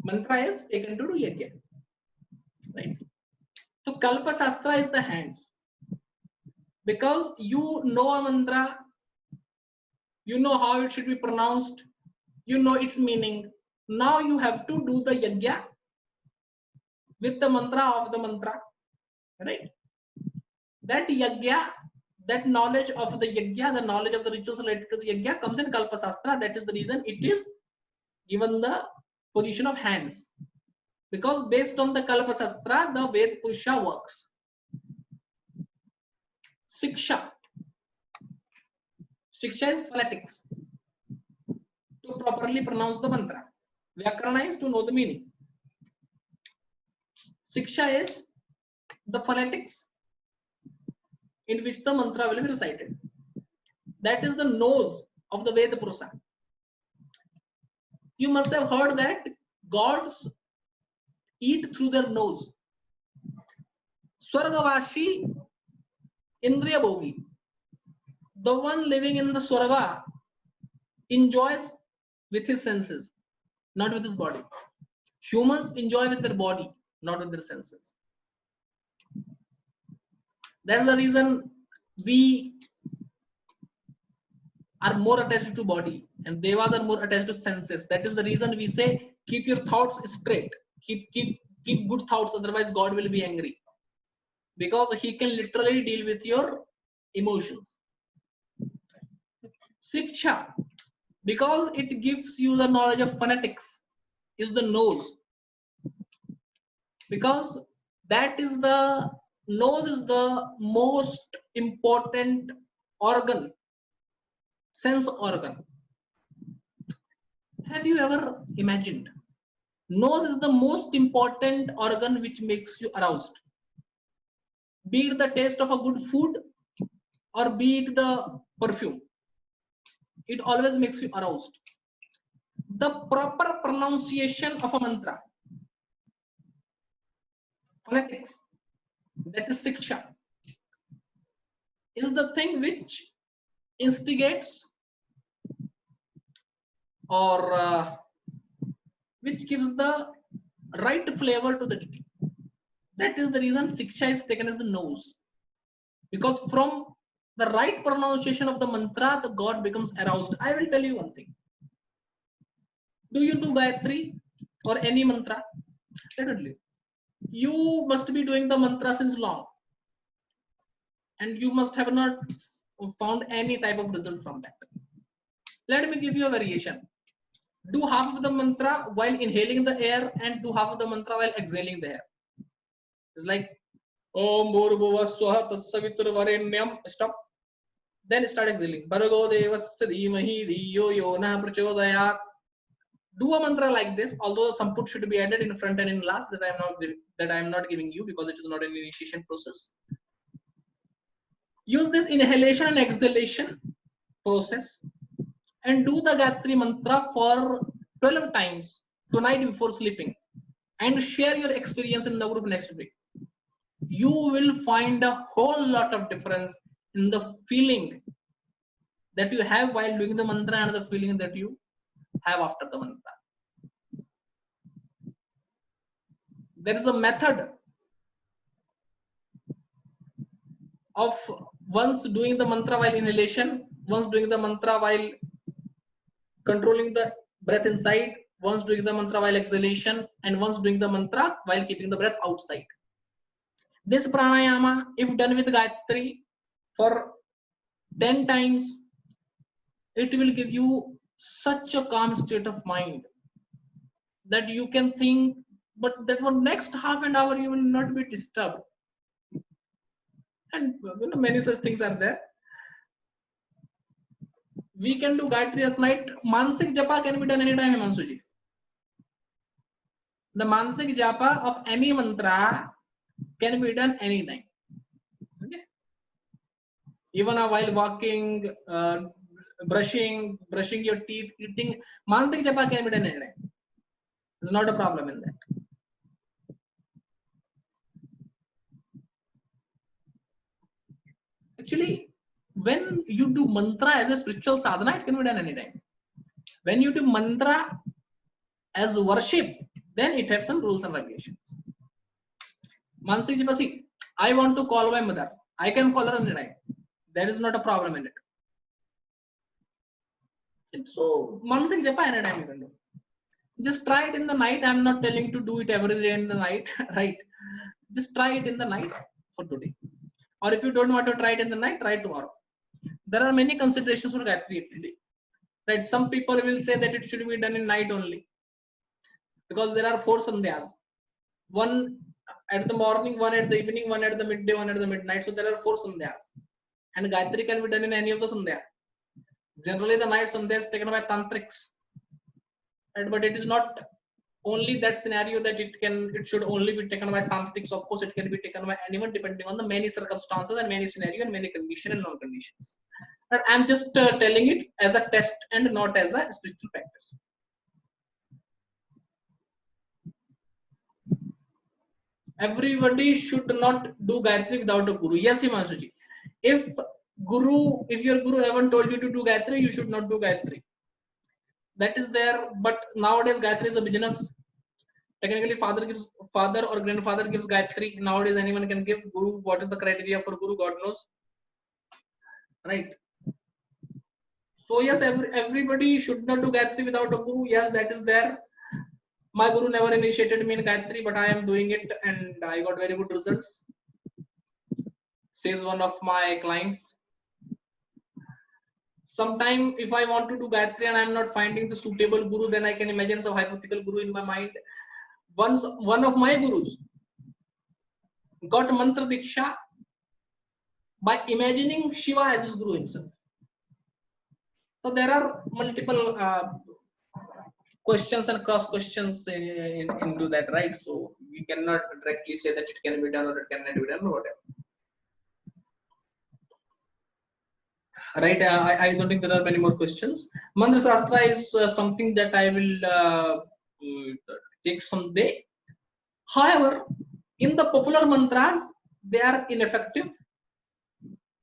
Mantra is taken to do yajna. Right? So Kalpa Sastra is the hands. Because you know a mantra, you know how it should be pronounced, you know its meaning. Now you have to do the yajna with the mantra of the mantra. Right? That yajna, that knowledge of the yajna, the knowledge of the rituals related to the yajna comes in Kalpa Sastra. That is the reason it is given the position of hands. Because based on the Kalpa Sastra, the Veda Purusha works. Siksha. Shiksha is phonetics, to properly pronounce the mantra. Vyakarana is to know the meaning. Shiksha is the phonetics in which the mantra will be recited. That is the nose of the Veda Purusa. You must have heard that gods eat through their nose. Swargavashi Indriya Bhogi, the one living in the Swarga, enjoys with his senses, not with his body. Humans enjoy with their body, not with their senses. That's the reason we are more attached to body and devas are more attached to senses. That is the reason we say keep your thoughts straight, keep good thoughts, otherwise God will be angry, because he can literally deal with your emotions. Shiksha, because it gives you the knowledge of phonetics, is the nose, because that is the nose is the most important organ, sense organ. Have you ever imagined nose is the most important organ which makes you aroused, be it the taste of a good food or be it the perfume, it always makes you aroused. The proper pronunciation of a mantra, phonetics, that is shiksha, is the thing which instigates or which gives the right flavor to the dish. That is the reason shiksha is taken as the nose, because from the right pronunciation of the mantra, the god becomes aroused. I will tell you one thing. Do you do Gayatri or any mantra? Definitely. You must be doing the mantra since long, and you must have not found any type of result from that. Let me give you a variation. Do half of the mantra while inhaling the air and do half of the mantra while exhaling the air. It's like Om Bhurbhuva Swaha Tatsaviturvarenyam. Stop. Then start exhaling. Bhargo Devasya Dhimahi Dhiyo Yona Prachodayat. Do a mantra like this, although some put should be added in front and in last, that I am not giving you because it is not an initiation process. Use this inhalation and exhalation process and do the Gayatri mantra for 12 times tonight before sleeping and share your experience in the group next week. You will find a whole lot of difference in the feeling that you have while doing the mantra and the feeling that you have after the mantra. There is a method of once doing the mantra while inhalation, once doing the mantra while controlling the breath inside, once doing the mantra while exhalation, and once doing the mantra while keeping the breath outside. This pranayama, if done with Gayatri for 10 times, it will give you such a calm state of mind that you can think, but that for next half an hour you will not be disturbed. And many such things are there. We can do Gayatri at night. Mansik japa can be done anytime, Himanshu. The Mansik japa of any mantra can be done anytime. Okay. Even while walking, brushing your teeth, eating, Mansik japa can be done anytime. There's not a problem in that. Actually, when you do mantra as a spiritual sadhana, it can be done anytime. When you do mantra as worship, then it has some rules and regulations. Mansik japa, see, I want to call my mother. I can call her anytime. There is not a problem in it. So, Mansik japa anytime you can do. Just try it in the night. I'm not telling to do it every day in the night, right? Just try it in the night for today. Or if you don't want to try it in the night, try it tomorrow. There are many considerations for Gayatri actually. Right? Some people will say that it should be done in night only, because there are 4 sandhyas. One at the morning, one at the evening, one at the midday, one at the midnight. So there are 4 sandhyas. And Gayatri can be done in any of the sandhya. Generally, the night sandhya is taken by tantrics, right? But it is not only that scenario that it should only be taken by tantrics. Of course, it can be taken by anyone depending on the many circumstances and many scenario and many condition and non-conditions. But I'm just telling it as a test and not as a spiritual practice. Everybody should not do Gayatri without a guru. Yes, Himanshu. If your guru haven't told you to do Gayatri, you should not do Gayatri. That is there, but nowadays Gayatri is a business. Technically, father or grandfather gives Gayatri. Nowadays, anyone can give. Guru, what is the criteria for guru? God knows, right? So yes, everybody should not do Gayatri without a guru. Yes, that is there. My guru never initiated me in Gayatri, but I am doing it and I got very good results, says one of my clients. Sometime if I want to do Gayatri and I am not finding the suitable guru, then I can imagine some hypothetical guru in my mind. Once one of my gurus got mantra diksha by imagining Shiva as his guru himself. So there are multiple questions and cross questions into that, right? So we cannot directly say that it can be done or it cannot be done or whatever. Right, I don't think there are many more questions. Mantra Shastra is something that I will take someday. However, in the popular mantras, they are ineffective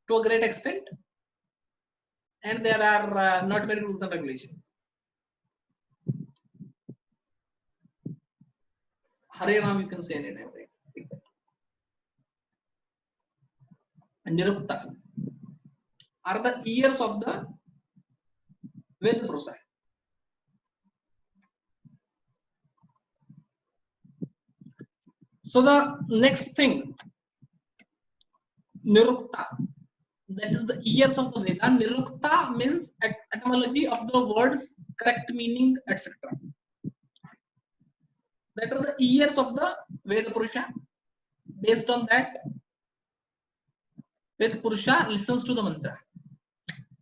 to a great extent, and there are not many rules and regulations. Hare Ram, you can say anytime, right? And Nirukta are the ears of the Veda Purusa. So the next thing, Nirukta, that is the ears of the Veda. Nirukta means etymology of the words, correct meaning, etc. That are the ears of the Veda Purusha. Based on that, Veda Purusha listens to the mantra.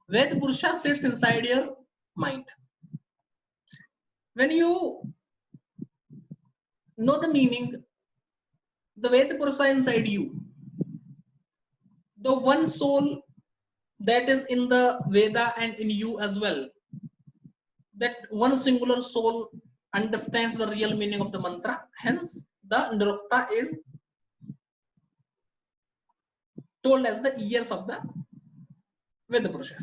Veda Purusha sits inside your mind. When you know the meaning, the Veda Purusha inside you, the one soul that is in the Veda and in you as well, that one singular soul understands the real meaning of the mantra. Hence, the Nirukta is told as the ears of the Veda Purusha.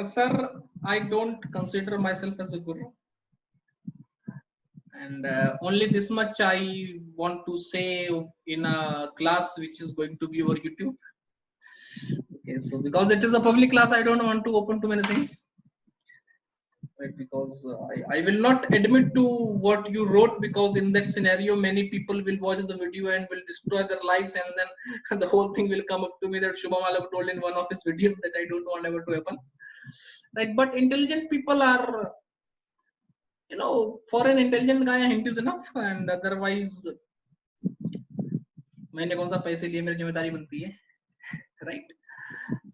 Sir, I don't consider myself as a guru. And only this much I want to say in a class which is going to be over YouTube. Okay, so because it is a public class, I don't want to open too many things. Right, because I will not admit to what you wrote, because in that scenario, many people will watch the video and will destroy their lives, and then the whole thing will come up to me that Shubham Alav told in one of his videos that I don't want ever to happen. Right, but intelligent people are, for an intelligent guy, a hint is enough, and otherwise, मैंने कौन सा पैसे लिए मेरी जिम्मेदारी बनती है, right?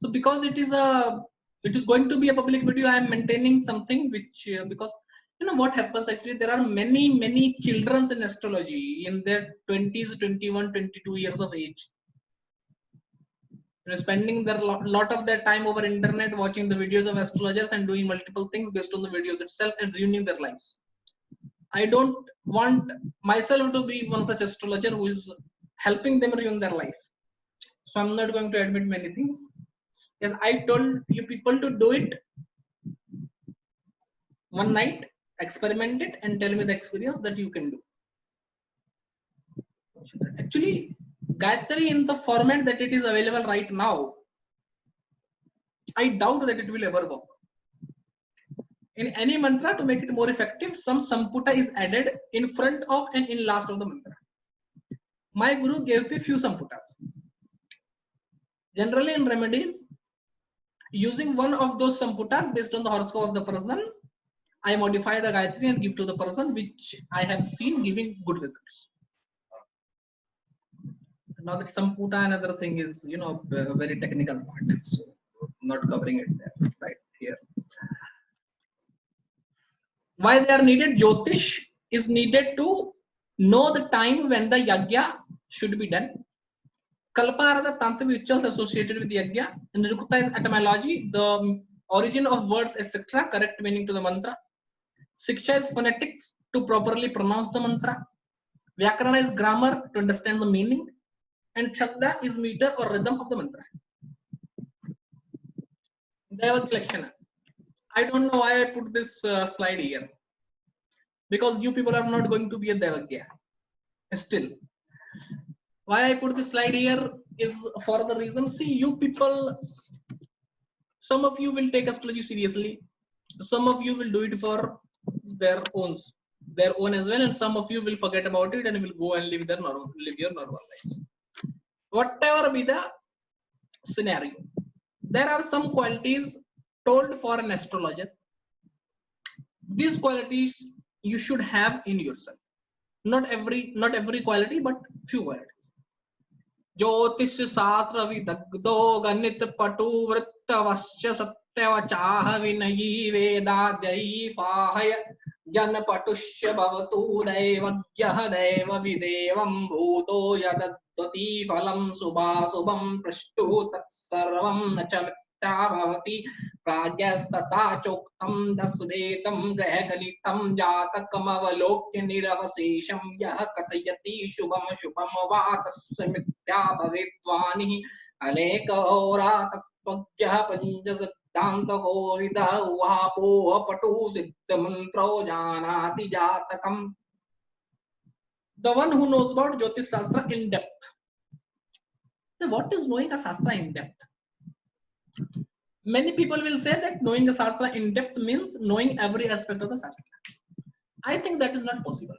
So because it is going to be a public video, I am maintaining something which because what happens actually, there are many children in astrology in their 20s, 21, 22 years of age, spending their lot of their time over internet watching the videos of astrologers and doing multiple things based on the videos itself and ruining their lives. I don't want myself to be one such astrologer who is helping them ruin their life. So I'm not going to admit many things. Yes, I told you people to do it one night, experiment it, and tell me the experience that you can do. Actually, Gayatri in the format that it is available right now, I doubt that it will ever work. In any mantra, to make it more effective, some samputa is added in front of and in last of the mantra. My guru gave me few samputas. Generally in remedies, using one of those samputas based on the horoscope of the person, I modify the Gayatri and give to the person, which I have seen giving good results. Now that Samputa and other thing is, you know, a very technical part, so not covering it there, right here. Why they are needed? Jyotish is needed to know the time when the yagya should be done. Kalpa are the tantra rituals associated with yagya. And Nirukta is etymology, the origin of words, etc., correct meaning to the mantra. Siksha is phonetics, to properly pronounce the mantra. Vyakarana is grammar, to understand the meaning. And Chanda is meter or rhythm of the mantra. Devadilakshana. I don't know why I put this slide here. Because you people are not going to be a Devagya. Still. Why I put this slide here is for the reason, see, you people, some of you will take astrology seriously. Some of you will do it for their own as well, and some of you will forget about it and will go and live your normal lives. Whatever be the scenario, there are some qualities told for an astrologer. These qualities you should have in yourself. Not every quality, but few qualities. ज्योतिष शास्त्र विदग्धो गणित पटु वृत्तवश्च सत्यवचाह विनयी वेदाद्ययी पाहय जनपटुष्य भवतु दैवज्ञः दैव विदेवं भूतो यदद्वति फलं शुभाशुभं पृष्टु तत्सर्वं न च मिथ्या भवति प्राज्ञस्तथा चोक्तं दशवेदं ग्रहगलितं जातकमवलोक्य निरवशेषं यः कथयति शुभम शुभम वा तस्य मिथ्या भवेद्वानिः अनेकहोरा तत्त्वज्ञः पञ्चसिद्धान्तको विदः उहापोह पटु सिद्धमन्त्रो जानाति जातकम्. The one who knows about Jyotish Shastra in depth. So what is knowing a Shastra in depth? Many people will say that knowing the Shastra in depth means knowing every aspect of the Shastra. I think that is not possible.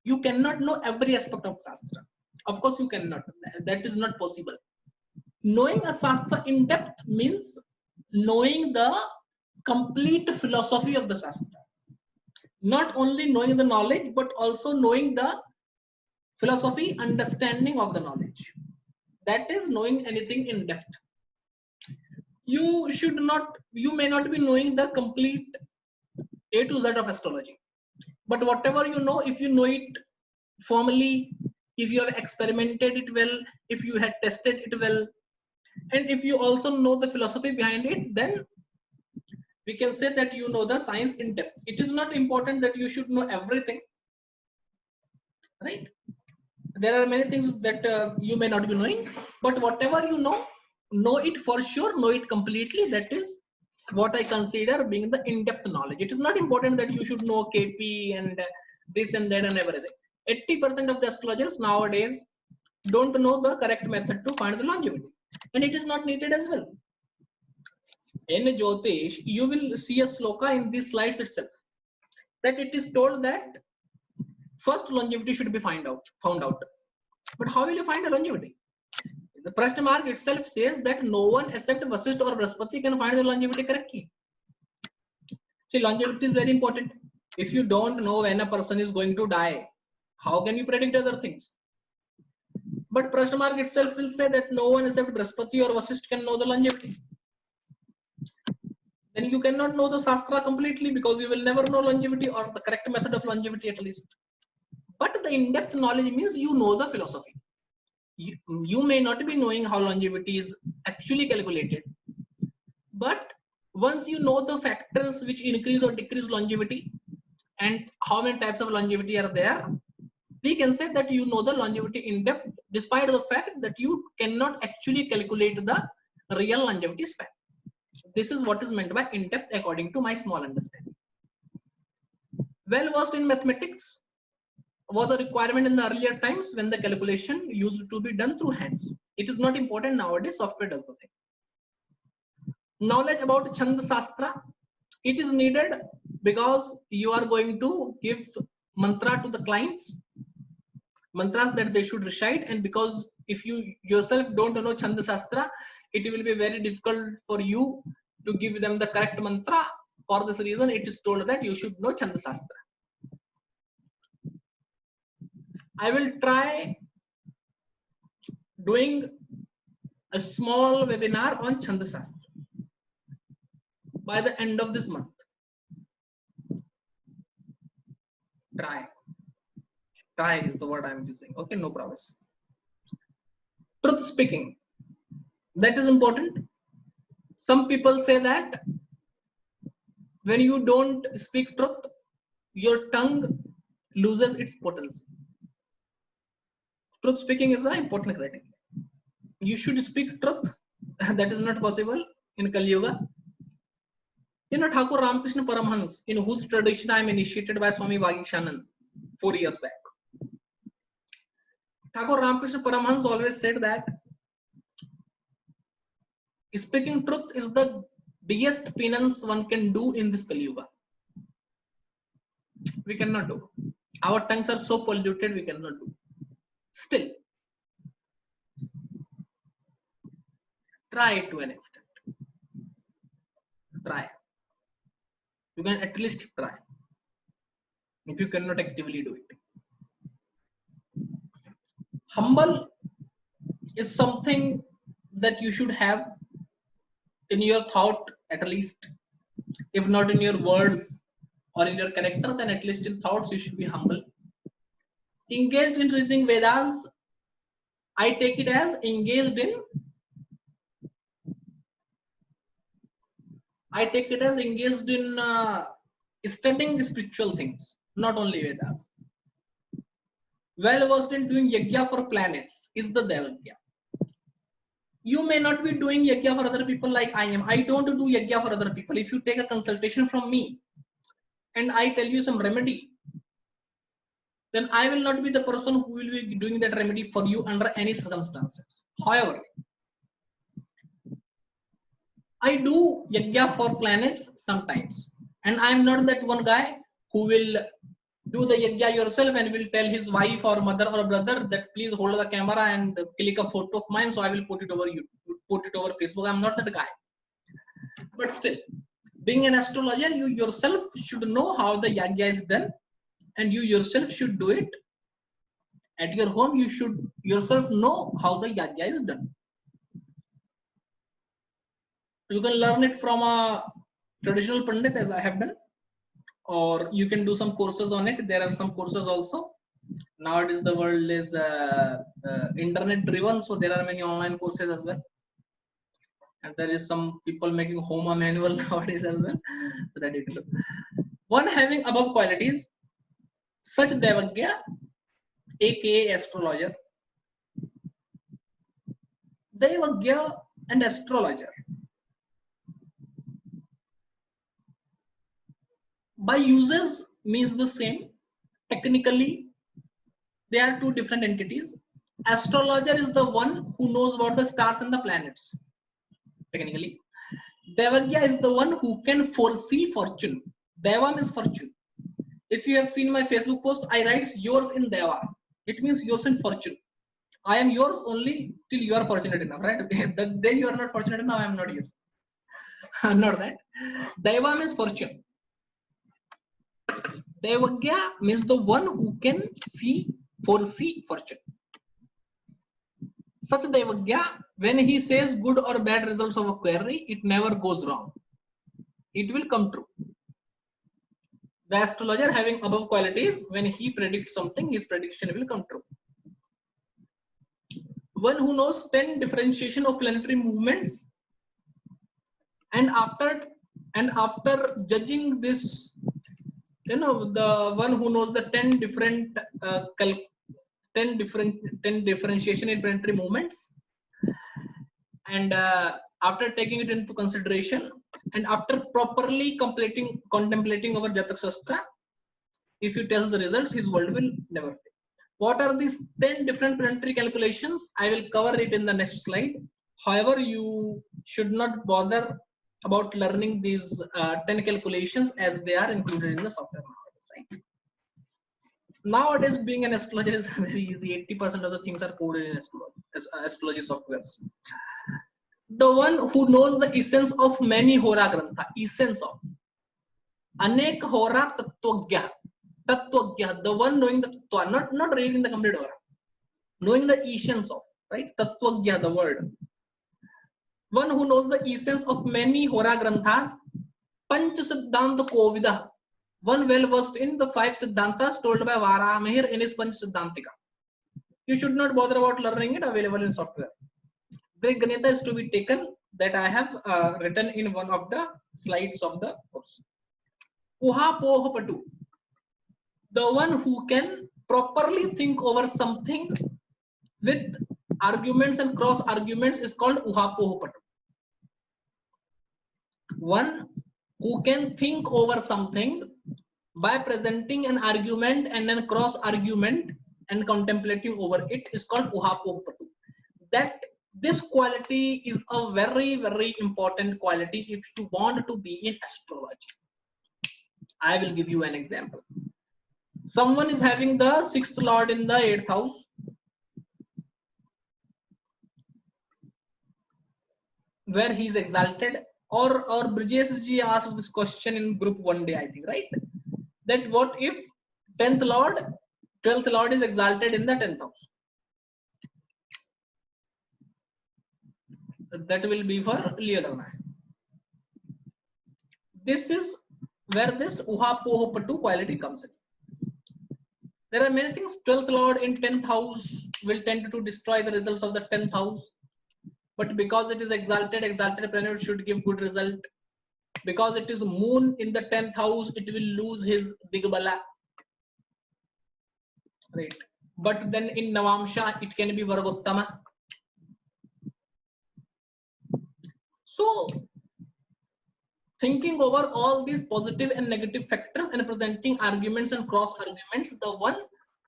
You cannot know every aspect of Shastra. Of course, you cannot. That is not possible. Knowing a Shastra in depth means knowing the complete philosophy of the Shastra. Not only knowing the knowledge, but also knowing the philosophy, understanding of the knowledge. That is knowing anything in depth. You may not be knowing the complete A to Z of astrology. But whatever you know, if you know it formally, if you have experimented it well, if you had tested it well, and if you also know the philosophy behind it, then we can say that you know the science in depth. It is not important that you should know everything, right? There are many things that you may not be knowing, but whatever you know it for sure, know it completely. That is what I consider being the in-depth knowledge. It is not important that you should know KP and this and that and everything. 80% of the astrologers nowadays don't know the correct method to find the longevity, and it is not needed as well. In Jyotish, you will see a sloka in these slides itself, that it is told that first longevity should be found out. But how will you find a longevity? The Prashna mark itself says that no one except Vasishtha or Brihaspati can find the longevity correctly. See, longevity is very important. If you don't know when a person is going to die, how can you predict other things? But Prashna mark itself will say that no one except Brihaspati or Vasishtha can know the longevity. Then you cannot know the Shastra completely, because you will never know longevity or the correct method of longevity at least. But the in-depth knowledge means you know the philosophy. You may not be knowing how longevity is actually calculated, but once you know the factors which increase or decrease longevity and how many types of longevity are there, we can say that you know the longevity in depth, despite the fact that you cannot actually calculate the real longevity span. This is what is meant by in depth according to my small understanding. Well versed in mathematics was a requirement in the earlier times when the calculation used to be done through hands. It is not important nowadays, software does the thing. Knowledge about Chanda Shastra, it is needed because you are going to give mantra to the clients, mantras that they should recite, and because if you yourself don't know Chanda Shastra, it will be very difficult for you to give them the correct mantra For this reason, it is told that you should know Chanda Shastra. I will try doing a small webinar on Chanda Shastra by the end of this month. Try is the word I'm using. Okay, no promise. Truth speaking, that is important. Some people say that when you don't speak truth, your tongue loses its potency. Truth speaking is an important criteria. You should speak truth. That is not possible in Kali Yuga. You know, Thakur Ramakrishna Paramhans, in whose tradition I am initiated by Swami Vagishanand 4 years back. Thakur Ramakrishna Paramhans always said that speaking truth is the biggest penance one can do in this Kali Yuga. We cannot do. Our tongues are so polluted, we cannot do. Still, try it to an extent. Try. You can at least try. If you cannot actively do it. Humble is something that you should have in your thought, at least. If not in your words or in your character, then at least in thoughts you should be humble. Engaged in reading Vedas, I take it as engaged in studying spiritual things, not only Vedas. Well versed in doing yajna for planets is the Devagya. You may not be doing yajna for other people like I am. I don't do yajna for other people. If you take a consultation from me and I tell you some remedy, then I will not be the person who will be doing that remedy for you under any circumstances. However, I do yajna for planets sometimes. And I am not that one guy who will do the yajna yourself and will tell his wife or mother or brother that please hold the camera and click a photo of mine so I will put it over YouTube, put it over Facebook. I'm not that guy. But still, being an astrologer, you yourself should know how the yajna is done and you yourself should do it. At your home, you should yourself know how the yajna is done. You can learn it from a traditional pandit as I have done, or you can do some courses on it. There are some courses also. Nowadays the world is internet driven, so there are many online courses as well. And there is some people making Homa manual nowadays as well. So that you can do. One having above qualities, such Devagya, aka astrologer. Devagya and astrologer. By uses means the same. Technically, they are two different entities. Astrologer is the one who knows about the stars and the planets. Technically, Devagya is the one who can foresee fortune. Deva means fortune. If you have seen my Facebook post, I write yours in Deva. It means yours in fortune. I am yours only till you are fortunate enough, right? The day you are not fortunate enough, I am not yours. Not that. Deva means fortune. Devagya means the one who can foresee fortune. Such Devagya, when he says good or bad results of a query, it never goes wrong. It will come true. The astrologer having above qualities, when he predicts something, his prediction will come true. One who knows 10 differentiation of planetary movements, and after judging this, you know, the one who knows the 10 differentiation in planetary movements, and after taking it into consideration and after properly contemplating over Jatak Shastra, if you tell the results, his world will never fail. What are these 10 different planetary calculations? I will cover it in the next slide. However, you should not bother about learning these 10 calculations as they are included in the software nowadays, right? Nowadays, being an astrologer is very easy. 80% of the things are coded in astrology softwares. The one who knows the essence of many Hora Grantha, essence of. Anek hora tatvagya. Tatvagya, the one knowing the tattva, not reading the complete hora, knowing the essence of, right? Tatvagya, the word. One who knows the essence of many hora granthas. Panch Siddhanta Kovida. One well versed in the 5 Siddhantas told by Varamihir in his Panch Siddhantika. You should not bother about learning it, available in software. Greek Ganita is to be taken that I have written in one of the slides of the course. Uhapoha Patu. The one who can properly think over something with arguments and cross arguments is called Uhapoha Patu. One who can think over something by presenting an argument and then cross argument and contemplating over it is called Uhapohapatu. That this quality is a very, very important quality if you want to be in astrology. I will give you an example. Someone is having the 6th lord in the 8th house. Where he is exalted, or Brijesh ji asked this question in group one day, I think, right? That what if 10th lord, 12th lord is exalted in the 10th house? That will be for Leo Lagna. This is where this Uhapohapatu quality comes in. There are many things. 12th lord in 10th house will tend to destroy the results of the 10th house. But because it is exalted planet should give good result. Because it is moon in the 10th house, it will lose his Digbala. Right. But then in Navamsha, it can be Vargottama. So, thinking over all these positive and negative factors and presenting arguments and cross arguments, the one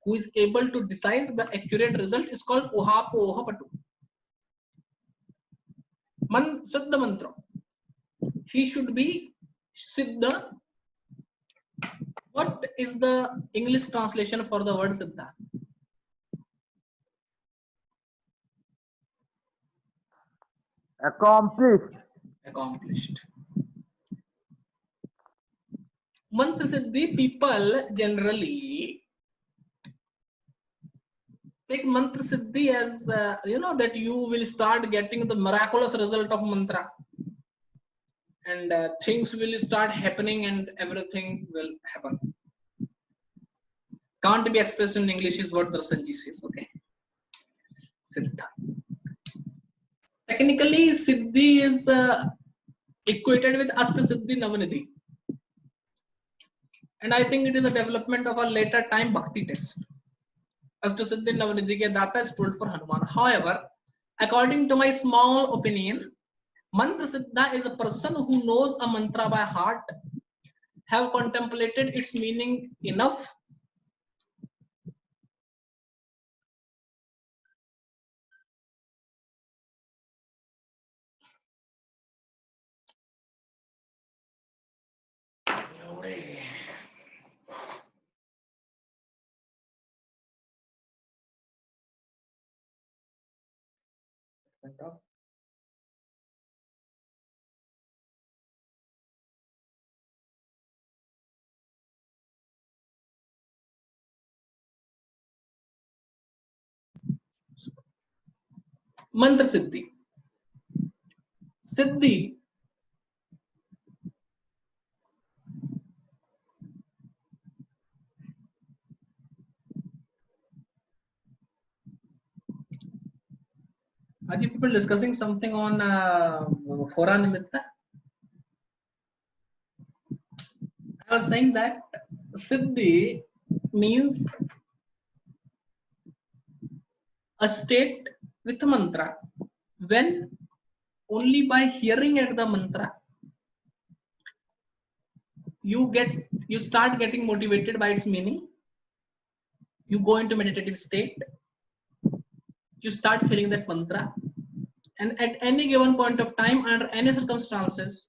who is able to decide the accurate result is called Uhapohapatu. Siddha mantra. He should be Siddha. What is the English translation for the word Siddha? Accomplished. Accomplished. Mantra Siddhi people generally take Mantra Siddhi as, that you will start getting the miraculous result of mantra. And things will start happening and everything will happen. Can't be expressed in English is what Darsanji says, okay? Siddha. Technically, Siddhi is equated with Ashta Siddhi Navanidhi. And I think it is a development of a later time Bhakti text. Ashta Siddhi Navanidhi ke Data is told for Hanuman. However, according to my small opinion, Mantra Siddha is a person who knows a mantra by heart, have contemplated its meaning enough, Mantra Siddhi. Siddhi are you people discussing something on Hora Nimitta? I was saying that Siddhi means a state with a mantra when only by hearing at the mantra you start getting motivated by its meaning, you go into meditative state, you start feeling that mantra, and at any given point of time, under any circumstances,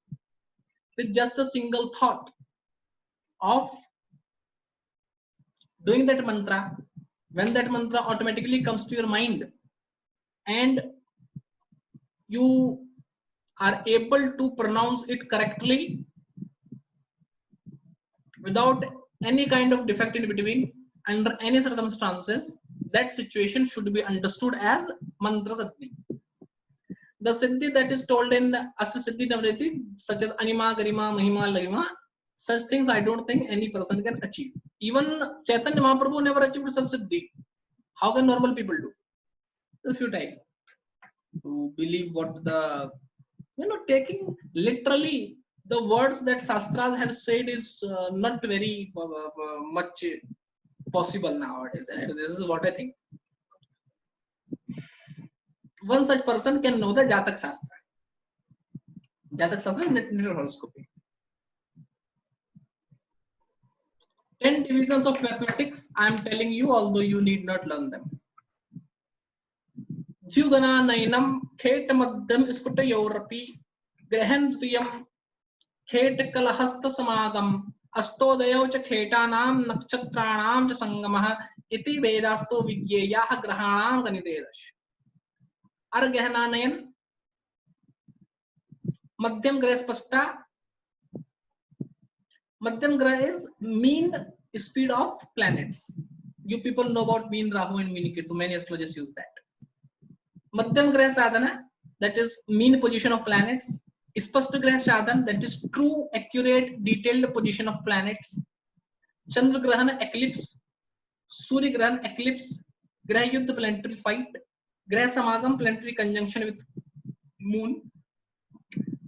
with just a single thought of doing that mantra, when that mantra automatically comes to your mind and you are able to pronounce it correctly, without any kind of defect in between, under any circumstances, that situation should be understood as mantra siddhi. The siddhi that is told in Astasiddhi Navriti, such as Anima, Garima, Mahima, Lahima, such things I don't think any person can achieve. Even Chaitanya Mahaprabhu never achieved such siddhi. How can normal people do? It's futile to believe what the, taking literally the words that Shastras have said is not very much possible nowadays. And this is what I think. One such person can know the Jatak Shastra. Jatak Shastra is natal horoscopy. 10 divisions of mathematics, I am telling you, although you need not learn them. Jugana nainam khet madhyam skutayorapi grahan dviyam khet kalahasta samagam अस्तोदयो च खेटानां नक्षत्राणां च संगमः इति वेदास्तो विज्ञेयाः ग्रहाणां गणितेदश. अर्गहनानयन मध्यम ग्रह स्पष्टा. Madhyam Graha is mean speed of planets. You people know about mean Rahu and mean Ketu. Many astrologers use that. Madhyam Graha Sadhana, that is mean position of planets. Spashta Graha Sadhana, that is true, accurate, detailed position of planets. Chandra Grahana eclipse. Surya Grahan eclipse. Graha Yuddha planetary fight. Graha Samagam planetary conjunction with moon.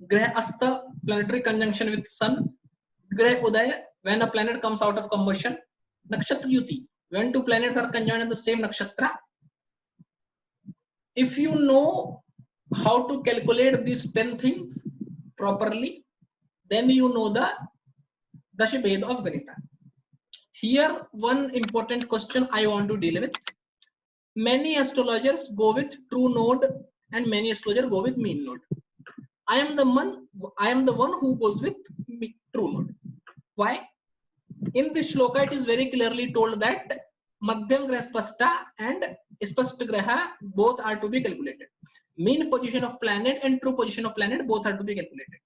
Graha Asta planetary conjunction with sun. Graha Udaya, when a planet comes out of combustion. Nakshatra Yuti, when two planets are conjoined in the same nakshatra. If you know how to calculate these 10 things properly, then you know the Dashabhed of Ganita. Here, one important question I want to deal with. Many astrologers go with true node and many astrologers go with mean node. I am the one who goes with true node. Why? In this shloka, it is very clearly told that Madhyam Graha Spashta and Spashta Graha both are to be calculated. Mean position of planet and true position of planet both are to be calculated.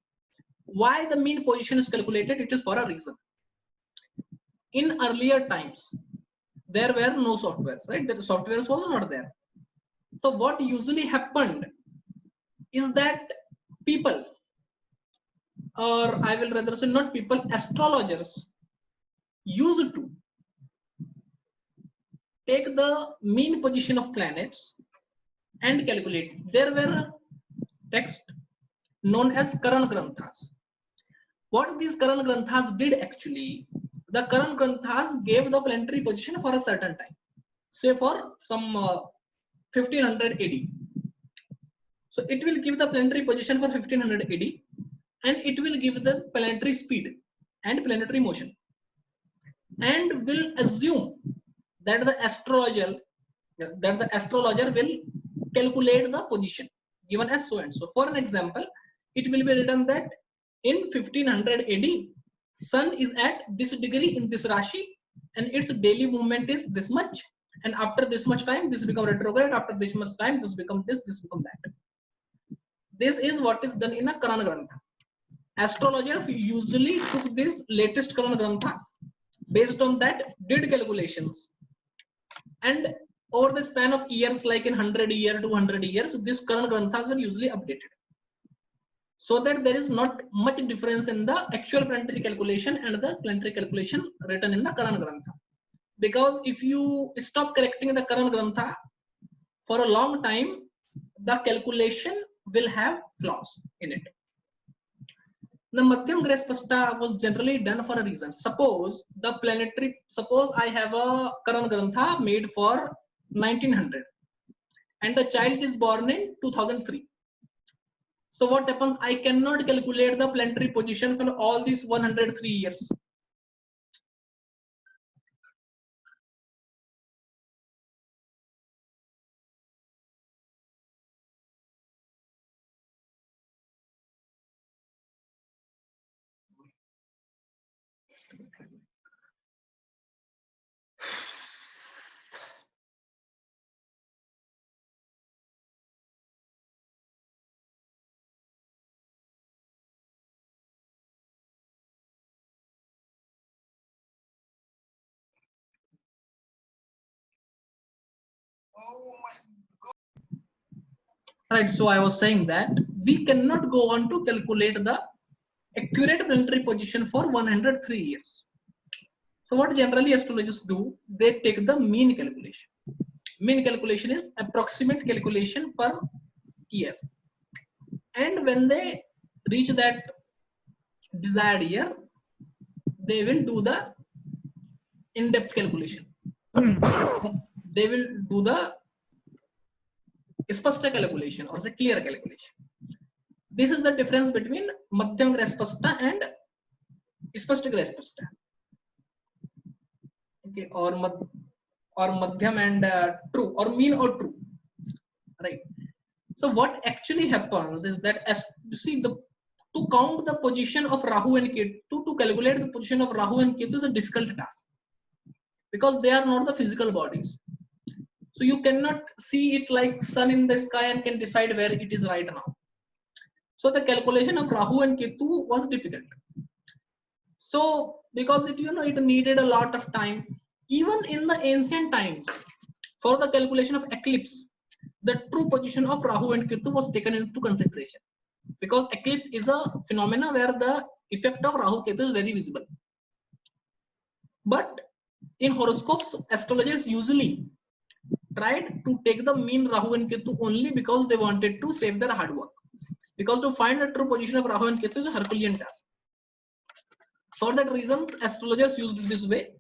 Why the mean position is calculated? It is for a reason. In earlier times, there were no softwares, right? The softwares was not there. So what usually happened is that people, or I will rather say not people, astrologers used to take the mean position of planets and calculate. There were texts known as Karan Granthas. What these Karan Granthas did actually, the Karan Granthas gave the planetary position for a certain time, say for some 1500 AD. So it will give the planetary position for 1500 AD and it will give the planetary speed and planetary motion, and will assume that the astrologer will calculate the position given as so and so. For an example, it will be written that in 1500 AD, sun is at this degree in this Rashi and its daily movement is this much, and after this much time this become retrograde, after this much time this become this become that. This is what is done in a Karan Grantha. Astrologers usually took this latest Karan Grantha, based on that did calculations, and over the span of years, like in 100 years, 200 years, this Karan Granthas were usually updated, so that there is not much difference in the actual planetary calculation and the planetary calculation written in the Karan Grantha. Because if you stop correcting the Karan Grantha for a long time, the calculation will have flaws in it. The Madhyam Graha Spashta was generally done for a reason. Suppose I have a Karan Grantha made for 1900 and the child is born in 2003. So what happens? I cannot calculate the planetary position for all these 103 years. Right, so I was saying that we cannot go on to calculate the accurate planetary position for 103 years. So what generally astrologers do, they take the mean calculation. Mean calculation is approximate calculation per year. And when they reach that desired year, they will do the in-depth calculation. They will do the spashta calculation or the clear calculation. This is the difference between madhyam grah spashta and spashta grah spashta. Okay, or madhyam and true, or mean or true, right? So what actually happens is that, as you see, to count the position of Rahu and Ketu, to calculate the position of Rahu and Ketu is a difficult task, because they are not the physical bodies. So you cannot see it like sun in the sky and can decide where it is right now. So the calculation of Rahu and Ketu was difficult. So because it needed a lot of time. Even in the ancient times, for the calculation of eclipse, the true position of Rahu and Ketu was taken into consideration, because eclipse is a phenomena where the effect of Rahu Ketu is very visible. But in horoscopes, astrologers usually tried to take the mean Rahu and Ketu only because they wanted to save their hard work. Because to find the true position of Rahu and Ketu is a Herculean task. For that reason, astrologers used it this way.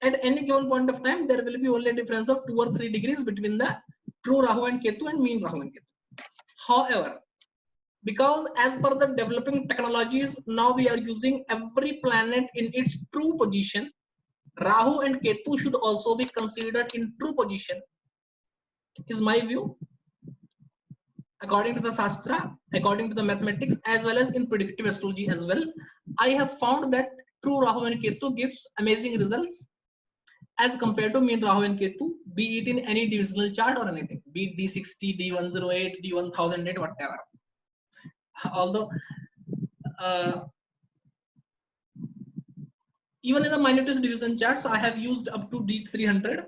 At any given point of time, there will be only a difference of 2 or 3 degrees between the true Rahu and Ketu and mean Rahu and Ketu. However, because as per the developing technologies, now we are using every planet in its true position, Rahu and Ketu should also be considered in true position, is my view. According to the Shastra, according to the mathematics, as well as in predictive astrology as well, I have found that true Rahu and Ketu gives amazing results as compared to mean Rahu and Ketu, be it in any divisional chart or anything, be it D60, D108, D1008, whatever. Although, even in the minutest division charts, I have used up to D300.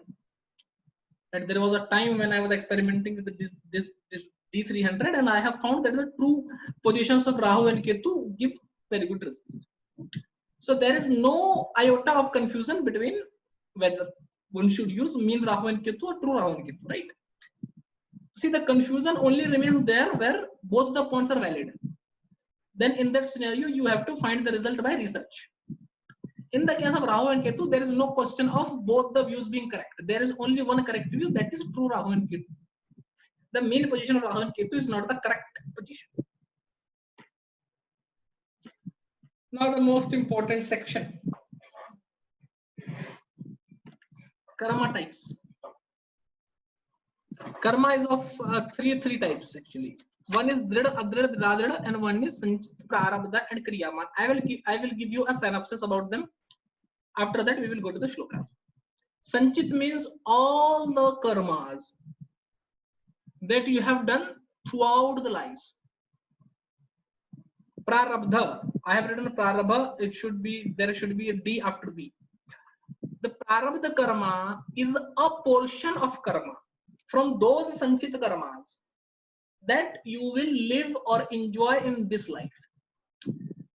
And there was a time when I was experimenting with this D300, and I have found that the true positions of Rahu and Ketu give very good results. So there is no iota of confusion between whether one should use mean Rahu and Ketu or true Rahu and Ketu, right? See, the confusion only remains there where both the points are valid. Then in that scenario, you have to find the result by research. In the case of Rahu and Ketu, there is no question of both the views being correct. There is only one correct view, that is true Rahu and Ketu. The mean position of Rahu and Ketu is not the correct position. Now the most important section. Karma types. Karma is of three types actually. One is Drida, Adrida, Radrida, and one is Sanchit, Prarabdha, and Kriyaman. I will give you a synopsis about them. After that, we will go to the shlokas. Sanchit means all the karmas that you have done throughout the lives. Prarabdha, I have written Prarabdha. There should be a D after B. The Prarabdha karma is a portion of karma from those Sanchit karmas that you will live or enjoy in this life.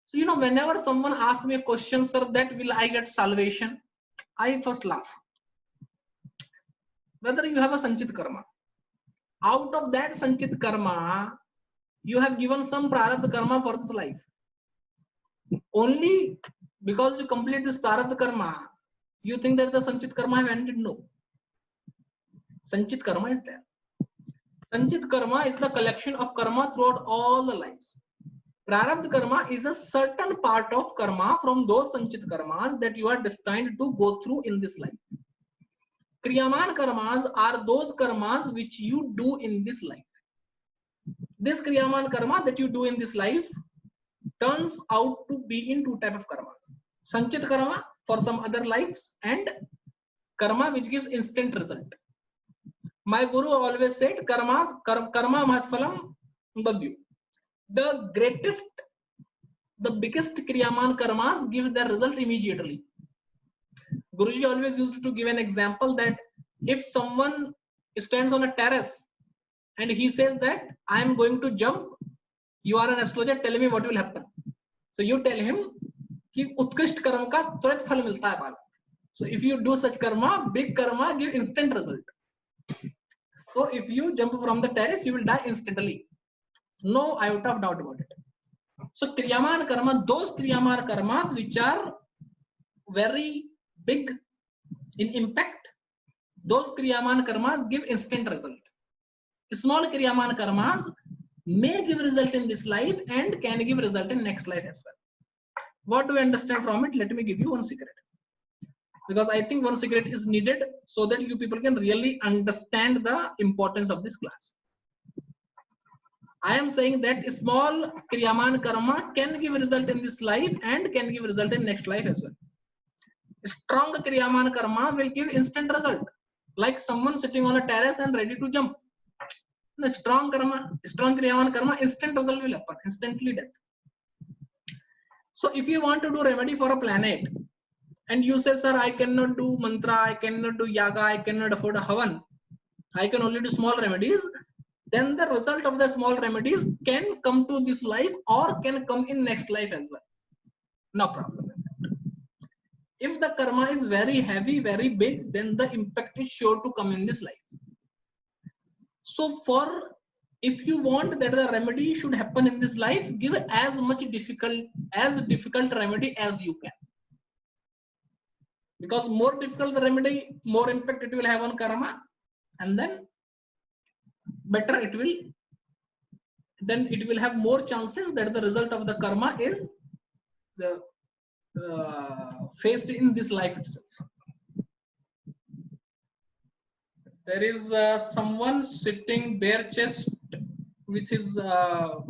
So, whenever someone asks me a question, sir, that will I get salvation? I first laugh. Whether you have a Sanchit karma, out of that Sanchit karma, you have given some Prarabdha karma for this life. Only because you complete this Prarabdha karma, you think that the Sanchit karma have ended? No. Sanchit karma is there. Sanchit karma is the collection of karma throughout all the lives. Prarabdha karma is a certain part of karma from those Sanchit karmas that you are destined to go through in this life. Kriyaman karmas are those karmas which you do in this life. This Kriyaman karma that you do in this life turns out to be in two types of karmas. Sanchit karma for some other lives and karma which gives instant result. My guru always said, karma mahatphalam badyu. The biggest Kriyaman karmas give their result immediately. Guruji always used to give an example that if someone stands on a terrace and he says that I am going to jump. You are an astrologer. Tell me what will happen. So you tell him कि उत्कृष्ट कर्म का तुरंत फल मिलता है बालक. So if you do such karma, big karma give instant result. So if you jump from the terrace, you will die instantly. No iota of doubt about it. So kriyaman karma, those kriyaman karmas which are very big in impact, those kriyaman karmas give instant result. Small kriyaman karmas may give result in this life and can give result in next life as well. What do we understand from it? Let me give you one secret, because I think one secret is needed so that you people can really understand the importance of this class. I am saying that small kriyaman karma can give result in this life and can give result in next life as well. Strong kriyaman karma will give instant result, like someone sitting on a terrace and ready to jump. Strong karma, strong kriyaman karma, instant result will happen, instantly death. So if you want to do remedy for a planet and you say, sir, I cannot do mantra, I cannot do yaga, I cannot afford a havan, I can only do small remedies, then the result of the small remedies can come to this life or can come in next life as well. No problem. If the karma is very heavy, very big, then the impact is sure to come in this life. So if you want that the remedy should happen in this life, give as difficult remedy as you can. Because more difficult the remedy, more impact it will have on karma, and then better it will have more chances that the result of the karma is faced in this life itself. There is someone sitting bare chest with his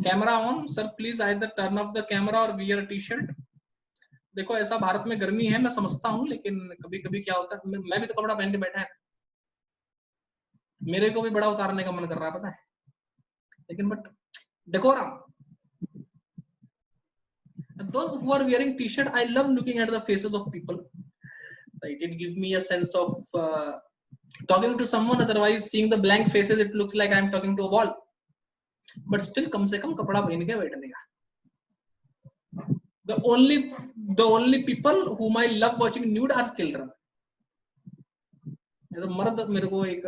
camera on. Sir, please either turn off the camera or wear a t-shirt. देखो ऐसा भारत में गर्मी है, मैं समझता हूँ, लेकिन कभी कभी क्या होता है, मैं भी तो कपड़ा पहन के बैठा है, मेरे को भी बड़ा उतारने का मन कर रहा है, पता है, लेकिन but decorum. Those who are wearing t-shirt, I love looking at the faces of people. Right? It gives me a sense of talking to someone. Otherwise, seeing the blank faces, it looks like I am talking to a wall. But still, कम से कम कपड़ा पहन के बैठने का. The only people whom I love watching nude are children. ऐसा मर्द, मेरे को एक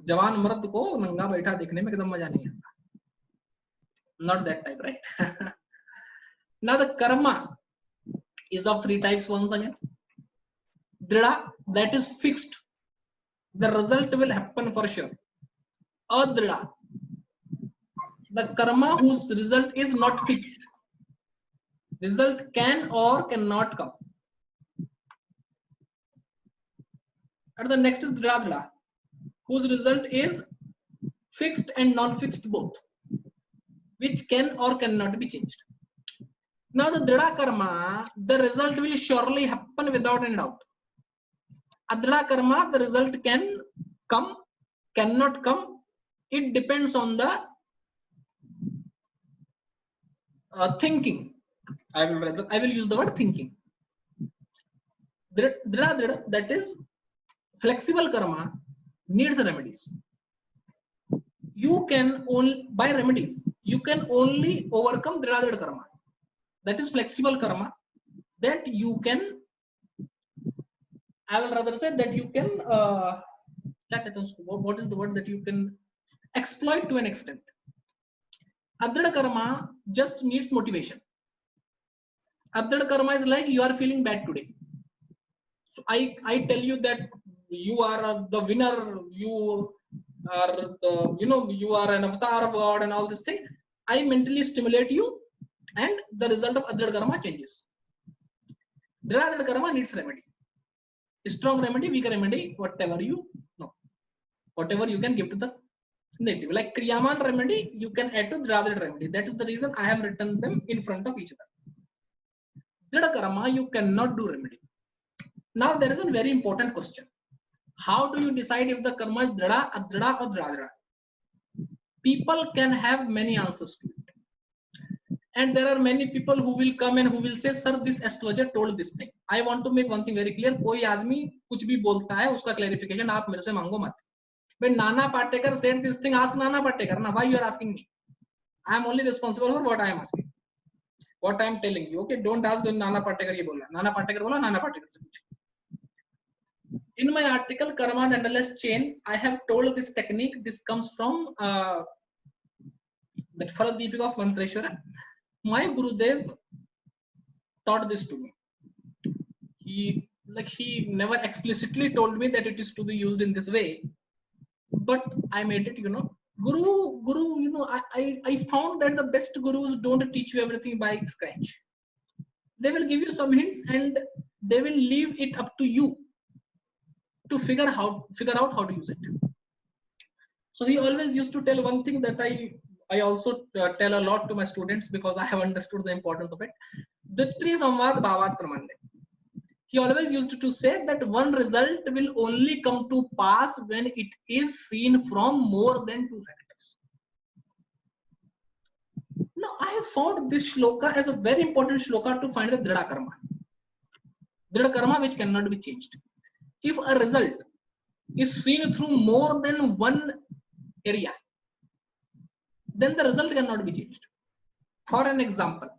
जवान मर्द को नंगा बैठा देखने में एकदम मजा नहीं आता. Not that type, right? Now the karma is of three types once again. Drida, that is fixed. The result will happen for sure. Adrida, the karma whose result is not fixed. Result can or cannot come. And the next is Drida, whose result is fixed and non-fixed both, which can or cannot be changed. Now the Drida karma, the result will surely happen without any doubt. Adrida karma, the result can come, cannot come. It depends on the thinking. I will use the word thinking. Drida, that is flexible karma, needs remedies. You can only, by remedies, you can only overcome Drida karma. That is flexible karma, that you can, I will rather say that you can, what is the word that you can exploit to an extent. Adrida karma just needs motivation. Adrida karma is like you are feeling bad today. So I tell you that you are the winner, you are the, you are an avatar of God and all this thing. I mentally stimulate you, and the result of Adrida karma changes. Drida karma needs remedy. Strong remedy, weak remedy, whatever you know, whatever you can give to the native. Like Kriyaman remedy, you can add to Drida remedy. That is the reason I have written them in front of each other. Drida karma, you cannot do remedy. Now there is a very important question. How do you decide if the karma is Drida, Adrida or Drida? People can have many answers to it. And there are many people who will come and who will say, sir, this astrologer told this thing. I want to make one thing very clear. कोई आदमी कुछ भी बोलता है, उसका clarification आप मेरे से मांगो मत. When Nana Patekar said this thing, ask Nana Patekar. Now, why you are asking me? I am only responsible for what I am asking, what I am telling you. Okay, don't ask when Nana Patekar ye bola. Nana Patekar bola, Nana Patekar se pucho. In my article Karma and Endless Chain, I have told this technique. This comes from that Farad Deepika of Mantreshwara. My Gurudev taught this to me. He never explicitly told me that it is to be used in this way, but I made it, Guru, I found that the best gurus don't teach you everything by scratch. They will give you some hints and they will leave it up to you to figure out how to use it. So he always used to tell one thing that I also tell a lot to my students because I have understood the importance of it. Dvitri Samvad Bhavat Pramande. He always used to say that one result will only come to pass when it is seen from more than two factors. Now, I have found this shloka as a very important shloka to find the Drida Karma. Drida Karma which cannot be changed. If a result is seen through more than one area, then the result cannot be changed. For an example,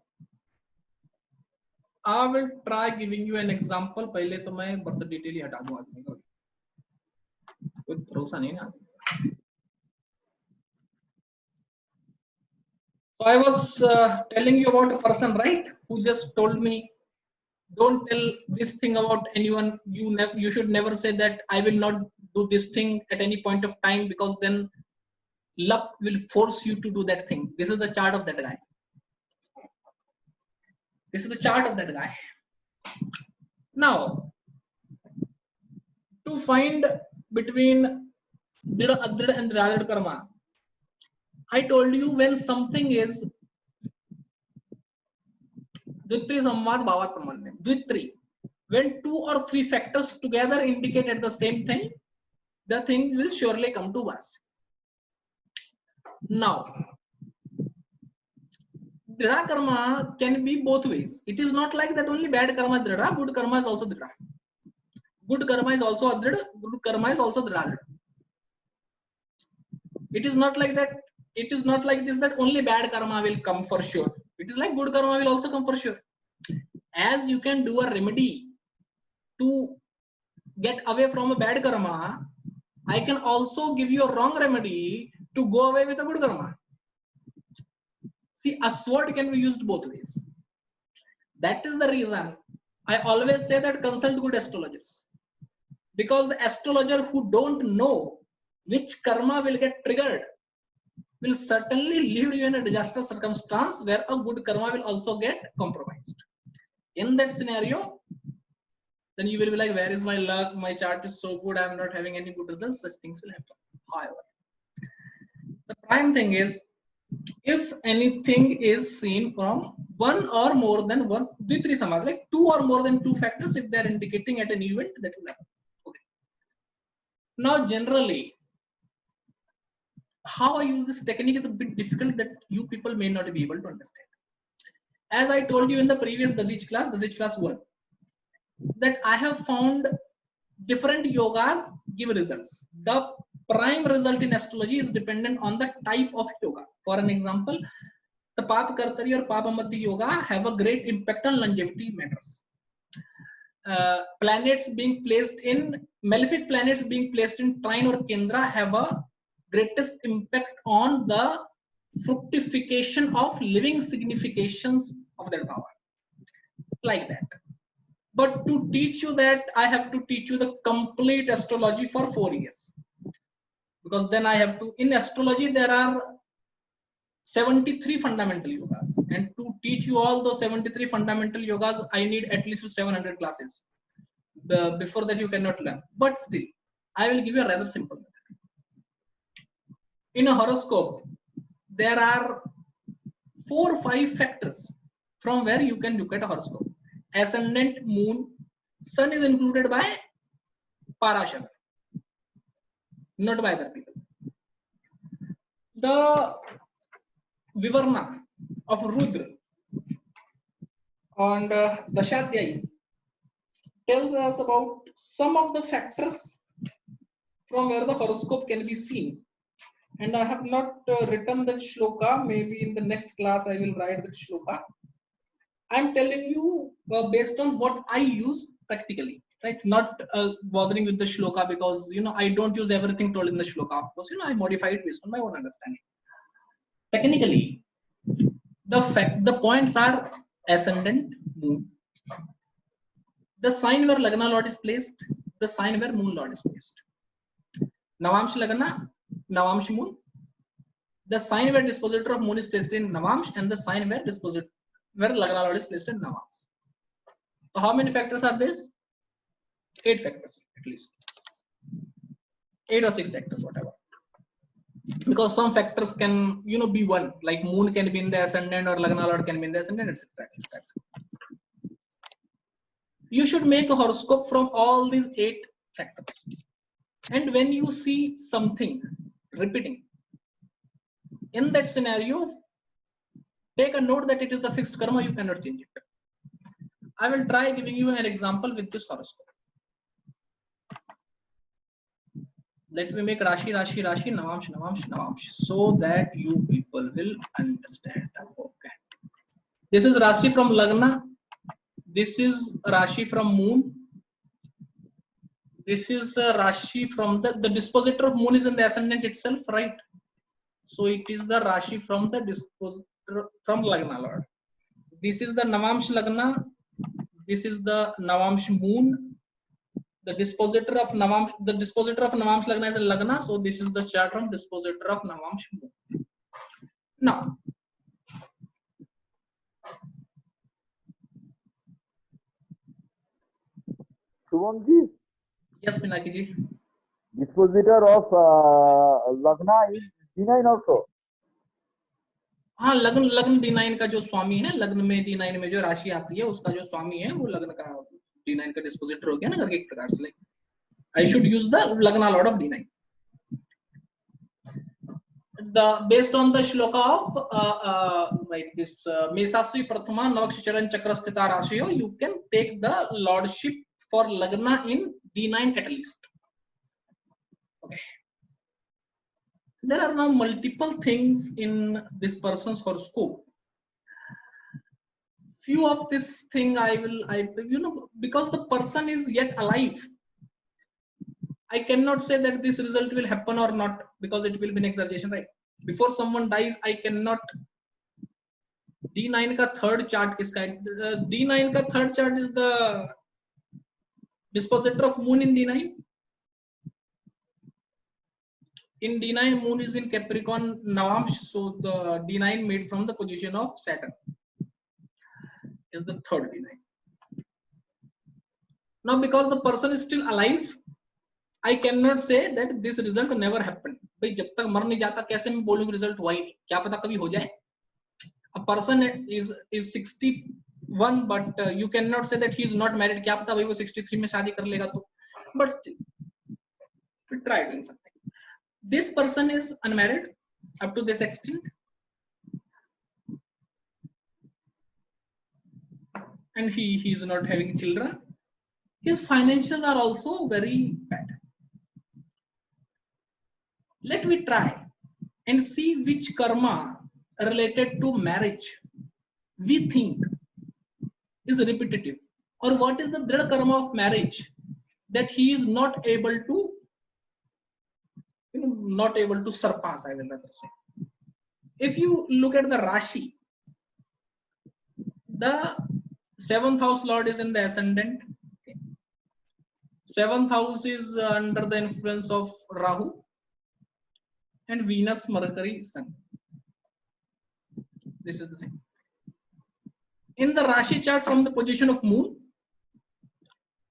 I will try giving you an example. पहले तो मैं birth detail ही हटा दूं आदमी का, कोई भरोसा नहीं ना. So I was telling you about a person, right, who just told me, don't tell this thing about anyone. You should never say that I will not do this thing at any point of time, because then luck will force you to do that thing. This is the chart of that guy. This is the chart of that guy. Now, to find between Drida, Adrida and Radhid Karma, I told you when something is Dvitri Samvad Bhavat Pramande. Dvitri. When two or three factors together indicate at the same thing, the thing will surely come to pass. Now, Drida Karma can be both ways. It is not like that only bad karma is Drida, good karma is also Drida. Good karma is also Adrida, good karma is also Drida. It is not like that. It is not like this that only bad karma will come for sure. It is like good karma will also come for sure. As you can do a remedy to get away from a bad karma, I can also give you a wrong remedy to go away with a good karma. See, a sword can be used both ways. That is the reason I always say that consult good astrologers. Because the astrologer who don't know which karma will get triggered will certainly leave you in a disastrous circumstance where a good karma will also get compromised. In that scenario, then you will be like, where is my luck? My chart is so good, I am not having any good results. Such things will happen. However, the prime thing is, if anything is seen from one or more than one, Dvitri Samad, like two or more than two factors, if they are indicating at an event, that will happen. Okay. Now, generally, how I use this technique is a bit difficult that you people may not be able to understand. As I told you in the previous Dadich class 1, that I have found different yogas give results. The prime result in astrology is dependent on the type of yoga. For an example, the Papa Kartari or Papa Madhya yoga have a great impact on longevity matters. Planets being placed in, malefic planets being placed in trine or kendra have a greatest impact on the fructification of living significations of their power. Like that. But to teach you that, I have to teach you the complete astrology for 4 years. Because then I have to, in astrology, there are 73 fundamental yogas. And to teach you all those 73 fundamental yogas, I need at least 700 classes. Before that, you cannot learn. But still, I will give you a rather simple method. In a horoscope, there are 4 or 5 factors from where you can look at a horoscope. Ascendant, moon, sun is included by Parashara, not by other people. The Vivarna of Rudra and Dashadhyayi tells us about some of the factors from where the horoscope can be seen. And I have not written that shloka. Maybe in the next class I will write that shloka. I'm telling you based on what I use practically, right? Not bothering with the shloka, because I don't use everything told in the shloka. Of course, I modify it based on my own understanding. Technically, the points are ascendant, moon, the sign where Lagna Lord is placed, the sign where Moon Lord is placed. Navamsh Lagna, Navamsh Moon, the sign where dispositor of Moon is placed in Navamsh, and the sign where Lagna Lord is placed in Navamsh. So how many factors are this? 8 factors at least. 8 or 6 factors, whatever. Because some factors can, be one, like Moon can be in the ascendant or Lagna Lord can be in the ascendant, etc. You should make a horoscope from all these 8 factors. And when you see something repeating, in that scenario, take a note that it is the fixed karma, you cannot change it. I will try giving you an example with this horoscope. Let me make Rashi, Navamsh, so that you people will understand. Okay. This is Rashi from Lagna. This is Rashi from Moon. This is Rashi from the dispositor of Moon is in the ascendant itself, right? So it is the Rashi from the dispositor from Lagna Lord. This is the Navamsh Lagna. This is the Navamsh Moon. The dispositor of Navamsh Lagna is in Lagna. So this is the chart from dispositor of Navamsh Moon. Now, Shubham ji. Yes, Pinaki ji. Dispositor of Lagna is D9 also. हाँ, लग्न D9 का जो स्वामी है, लग्न में D9 में जो राशि आती है, उसका जो स्वामी है वो लग्न का D9 का डिस्पोजिटर हो गया ना, करके एक प्रकार से. Like I should use the Lagna Lord of D9. Based on the shloka of like this Mesasvi Prathama Navakshacharan Chakra Sthita Rashiyo, you can take the lordship for Lagna in D9 at least. Okay. There are now multiple things in this person's horoscope. Few of this thing because the person is yet alive, I cannot say that this result will happen or not, because it will be an exaggeration, right? Before someone dies, I cannot. D9 का third chart किसका है? D9 का third chart is the dispositor of Moon in D9. In D9, Moon is in Capricorn Navamsh, so the D9 made from the position of Saturn is the third D9. Now, because the person is still alive, I cannot say that this result never happened. भाई जब तक मर नहीं जाता कैसे मैं बोलूँ result हुआ ही नहीं, क्या पता कभी हो जाए. A person is 61, but you cannot say that he is not married. क्या पता भाई वो 63 में शादी कर लेगा तो. But still, we try doing something. This person is unmarried up to this extent, and he is not having children. His financials are also very bad. Let me try and see which karma related to marriage we think is repetitive, or what is the Drida karma of marriage that he is not able to surpass, I will rather say. If you look at the Rashi, the 7th house Lord is in the ascendant. 7th house is under the influence of Rahu and Venus, Mercury, Sun. This is the thing. In the Rashi chart from the position of Moon,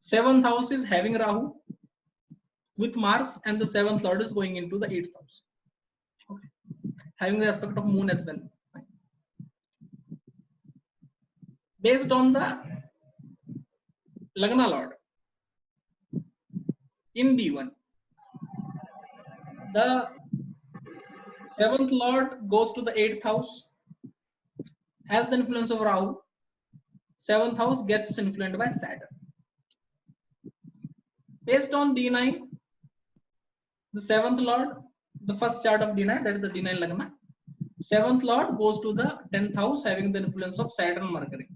7th house is having Rahu with Mars, and the 7th Lord is going into the 8th house. Okay. Having the aspect of Moon as well. Based on the Lagna Lord in D1, the 7th Lord goes to the 8th house, has the influence of Rahu. 7th house gets influenced by Saturn. Based on D9, The seventh lord, the first chart of D9, that is the D9 Lagna. Seventh lord goes to the 10th house, having the influence of Saturn, Mercury.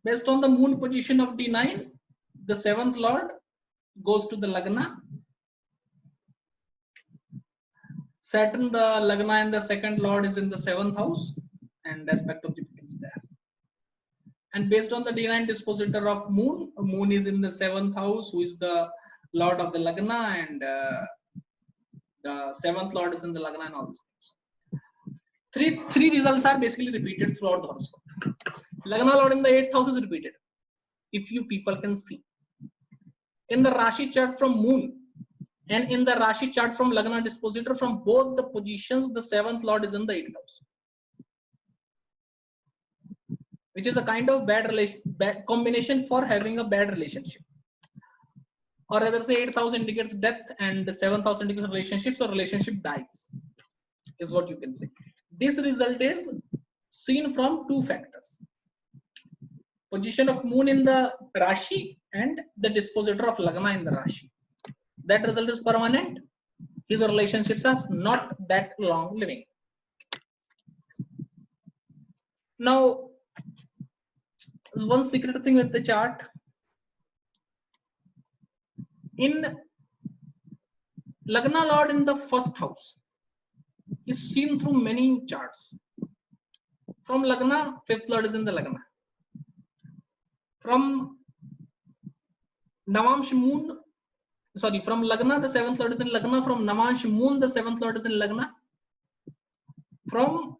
Based on the moon position of D9, the seventh lord goes to the Lagna. Saturn, the Lagna, and the second lord is in the seventh house, and aspect of Jupiter is there. And based on the D9 dispositor of moon, moon is in the seventh house, who is the lord of the Lagna, and the seventh lord is in the Lagna, and all these things. Three results are basically repeated throughout the horoscope. Lagna lord in the 8th house is repeated, if you people can see. In the Rashi chart from moon and in the Rashi chart from Lagna dispositor, from both the positions, the seventh lord is in the 8th house, which is a kind of bad combination for having a bad relationship. Or rather say 8th house indicates death and the 7th house indicates relationship, so relationship dies, is what you can say. This result is seen from two factors: position of moon in the Rashi and the dispositor of Lagna in the Rashi. That result is permanent. His relationships are not that long living. Now, one secret thing with the chart. In Lagna lord in the first house is seen through many charts. From Lagna, 5th lord is in the Lagna. From Navamsh moon, sorry, from Lagna, the 7th lord is in Lagna. From Navamsh moon, the 7th lord is in Lagna. From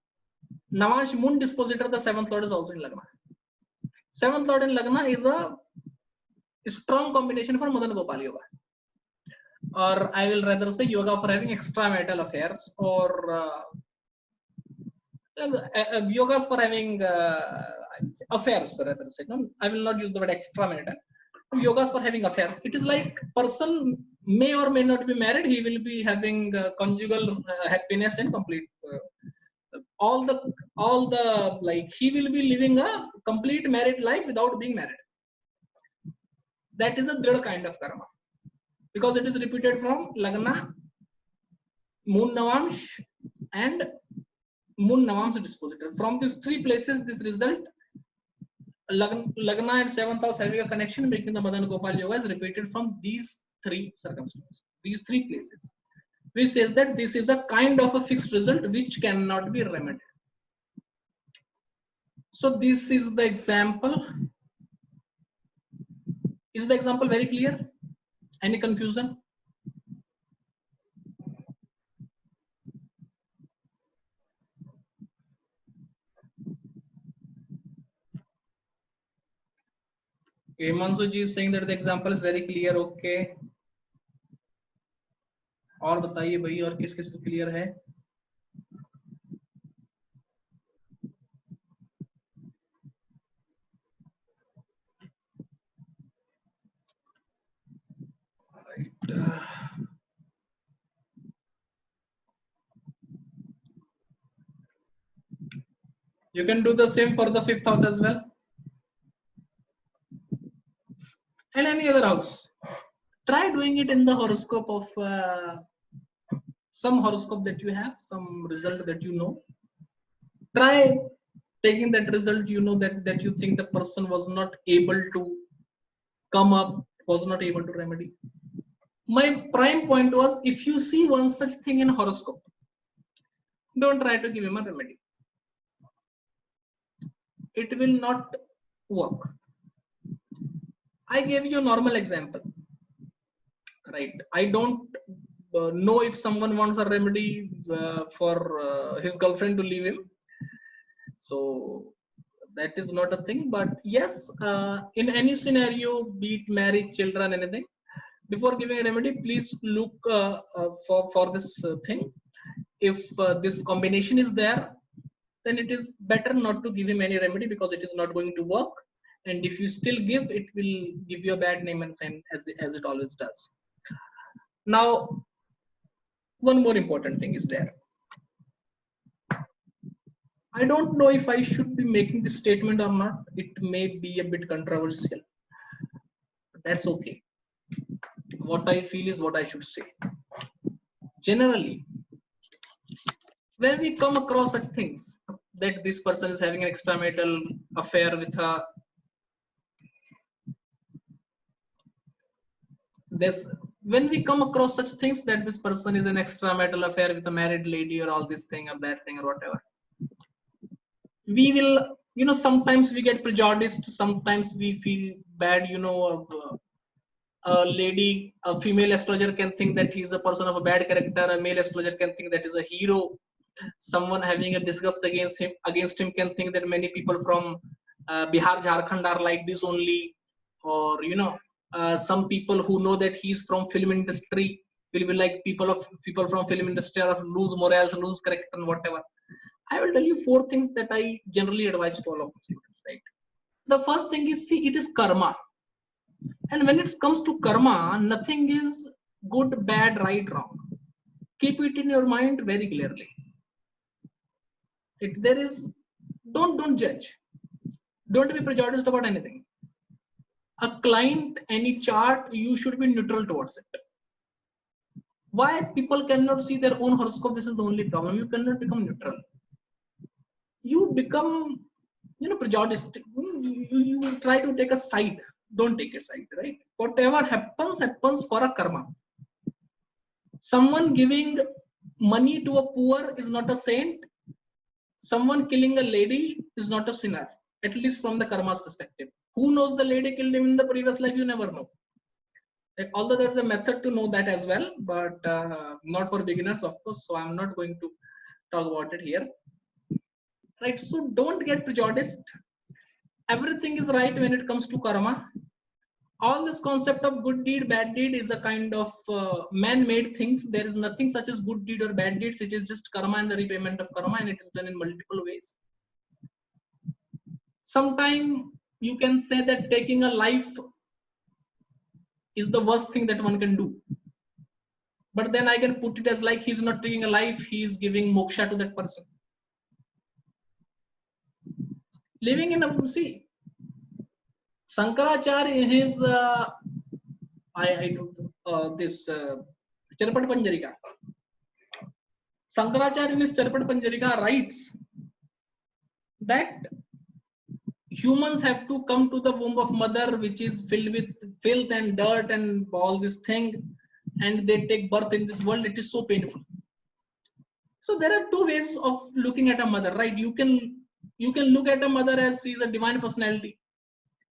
Navamsh moon dispositor, the 7th lord is also in Lagna. 7th lord in Lagna is a strong combination for Madan Gopal yoga, or I will rather say yoga for having extramarital affairs, or yogas for having affairs, rather say. No, I will not use the word extramarital. Yogas for having affairs. It is like person may or may not be married. He will be having conjugal happiness and complete. All the like he will be living a complete married life without being married. That is a good kind of karma, because it is repeated from Lagna, moon Navamsh, and moon Navamsh dispositor. From these three places, this result, Lagna and 7th house having a connection, making the Madan Gopal yoga, is repeated from these three circumstances, these three places, which says that this is a kind of a fixed result which cannot be remedied. So this is the example. Is the example very clear? Any confusion? Okay, Mansu ji is saying that the example is very clear. Okay. और बताइए भाई, और किस किस को clear है? You can do the same for the 5th house as well, and any other house. Try doing it in the horoscope of some horoscope that you have, some result that you know. Try taking that result, you know, that you think the person was not able to come up, was not able to remedy. My prime point was, if you see one such thing in horoscope, don't try to give him a remedy. It will not work. I gave you a normal example, right? I don't know if someone wants a remedy for his girlfriend to leave him. So that is not a thing. But yes, in any scenario, be it marriage, children, anything, before giving a remedy, please look for this thing. If this combination is there, then it is better not to give him any remedy, because it is not going to work. And if you still give, it will give you a bad name and fame, as it always does. Now, one more important thing is there. I don't know if I should be making this statement or not. It may be a bit controversial, but that's okay. What I feel is what I should say. Generally, when we come across such things, that this person is having an extramarital affair with a this when we come across such things that this person is an extramarital affair with a married lady or all this thing or that thing or whatever, we will, sometimes we get prejudiced, sometimes we feel bad, of a lady, a female astrologer can think that he's a person of a bad character, a male astrologer can think that is a hero, someone having a disgust against him can think that many people from Bihar, Jharkhand are like this only, or some people who know that he's from film industry will be like people from film industry are lose morals, lose character and whatever. I will tell you four things that I generally advise to all of my students, right? The first thing is, see, it is karma. And when it comes to karma, nothing is good, bad, right, wrong. Keep it in your mind very clearly. There is, don't judge. Don't be prejudiced about anything. A client, any chart, you should be neutral towards it. Why people cannot see their own horoscope? This is the only problem. You cannot become neutral. You become, prejudiced. You try to take a side. Don't take a side, right? Whatever happens for a karma. Someone giving money to a poor is not a saint. Someone killing a lady is not a sinner, at least from the karma's perspective. Who knows the lady killed him in the previous life? You never know. Like, although there's a method to know that as well, but not for beginners, of course. So I'm not going to talk about it here. Right? So don't get prejudiced. Everything is right when it comes to karma. All this concept of good deed, bad deed is a kind of man-made things. There is nothing such as good deed or bad deeds. It is just karma and the repayment of karma, and it is done in multiple ways. Sometimes you can say that taking a life is the worst thing that one can do. But then I can put it as like he's not taking a life, he's giving moksha to that person. Living in a, see, Shankaracharya in his this Charapat Panjarika. Shankaracharya in his Charapat Panjarika writes that humans have to come to the womb of mother, which is filled with filth and dirt and all this thing, and they take birth in this world. It is so painful. So there are two ways of looking at a mother, right? You can look at a mother as she is a divine personality.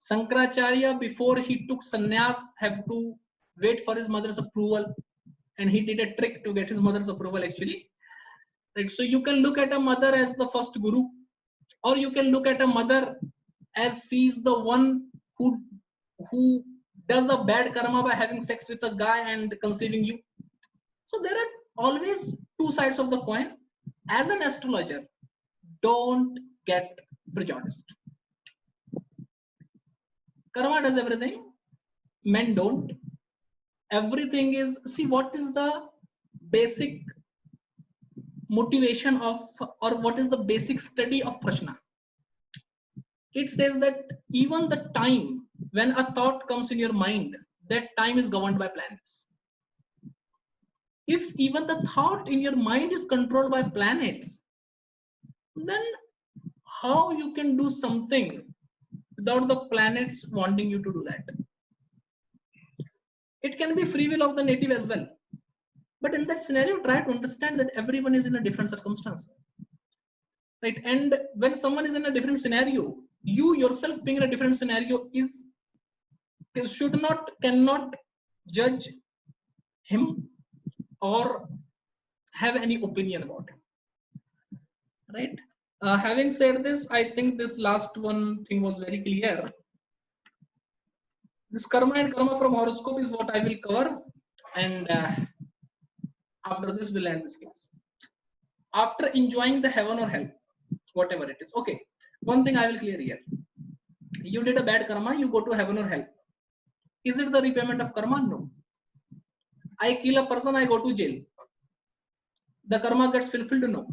Shankaracharya, before he took sannyas, have to wait for his mother's approval, and he did a trick to get his mother's approval actually. Right? So you can look at a mother as the first guru, or you can look at a mother as she is the one who does a bad karma by having sex with a guy and conceiving you. So there are always two sides of the coin. As an astrologer, don't get prejudiced. Karma does everything. Men don't. Everything is, see, what is the basic motivation of, or what is the basic study of Prashna? It says that even the time when a thought comes in your mind, that time is governed by planets. If even the thought in your mind is controlled by planets, then how you can do something without the planets wanting you to do that? It can be free will of the native as well. But in that scenario, try to understand that everyone is in a different circumstance. Right? And when someone is in a different scenario, you yourself being in a different scenario cannot judge him or have any opinion about him. Right? Having said this, I think this last one thing was very clear. This karma and karma from horoscope is what I will cover, and after this we'll end this class. After enjoying the heaven or hell, whatever it is. Okay, one thing I will clear here. You did a bad karma, you go to heaven or hell. Is it the repayment of karma? No. I kill a person, I go to jail. The karma gets fulfilled? No.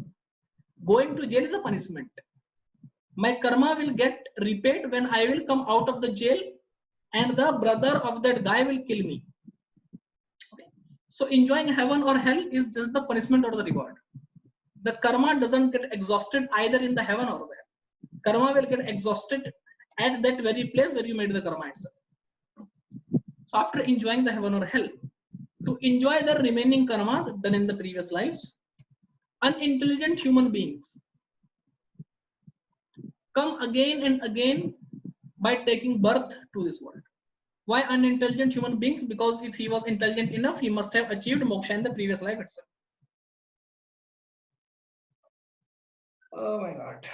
Going to jail is a punishment. My karma will get repaid when I will come out of the jail and the brother of that guy will kill me. So enjoying heaven or hell is just the punishment or the reward. The karma doesn't get exhausted either in the heaven or there. Karma will get exhausted at that very place where you made the karma itself. So after enjoying the heaven or hell, to enjoy the remaining karmas done in the previous lives, unintelligent human beings come again and again by taking birth to this world. Why unintelligent human beings? Because if he was intelligent enough, he must have achieved moksha in the previous life itself. Oh my God.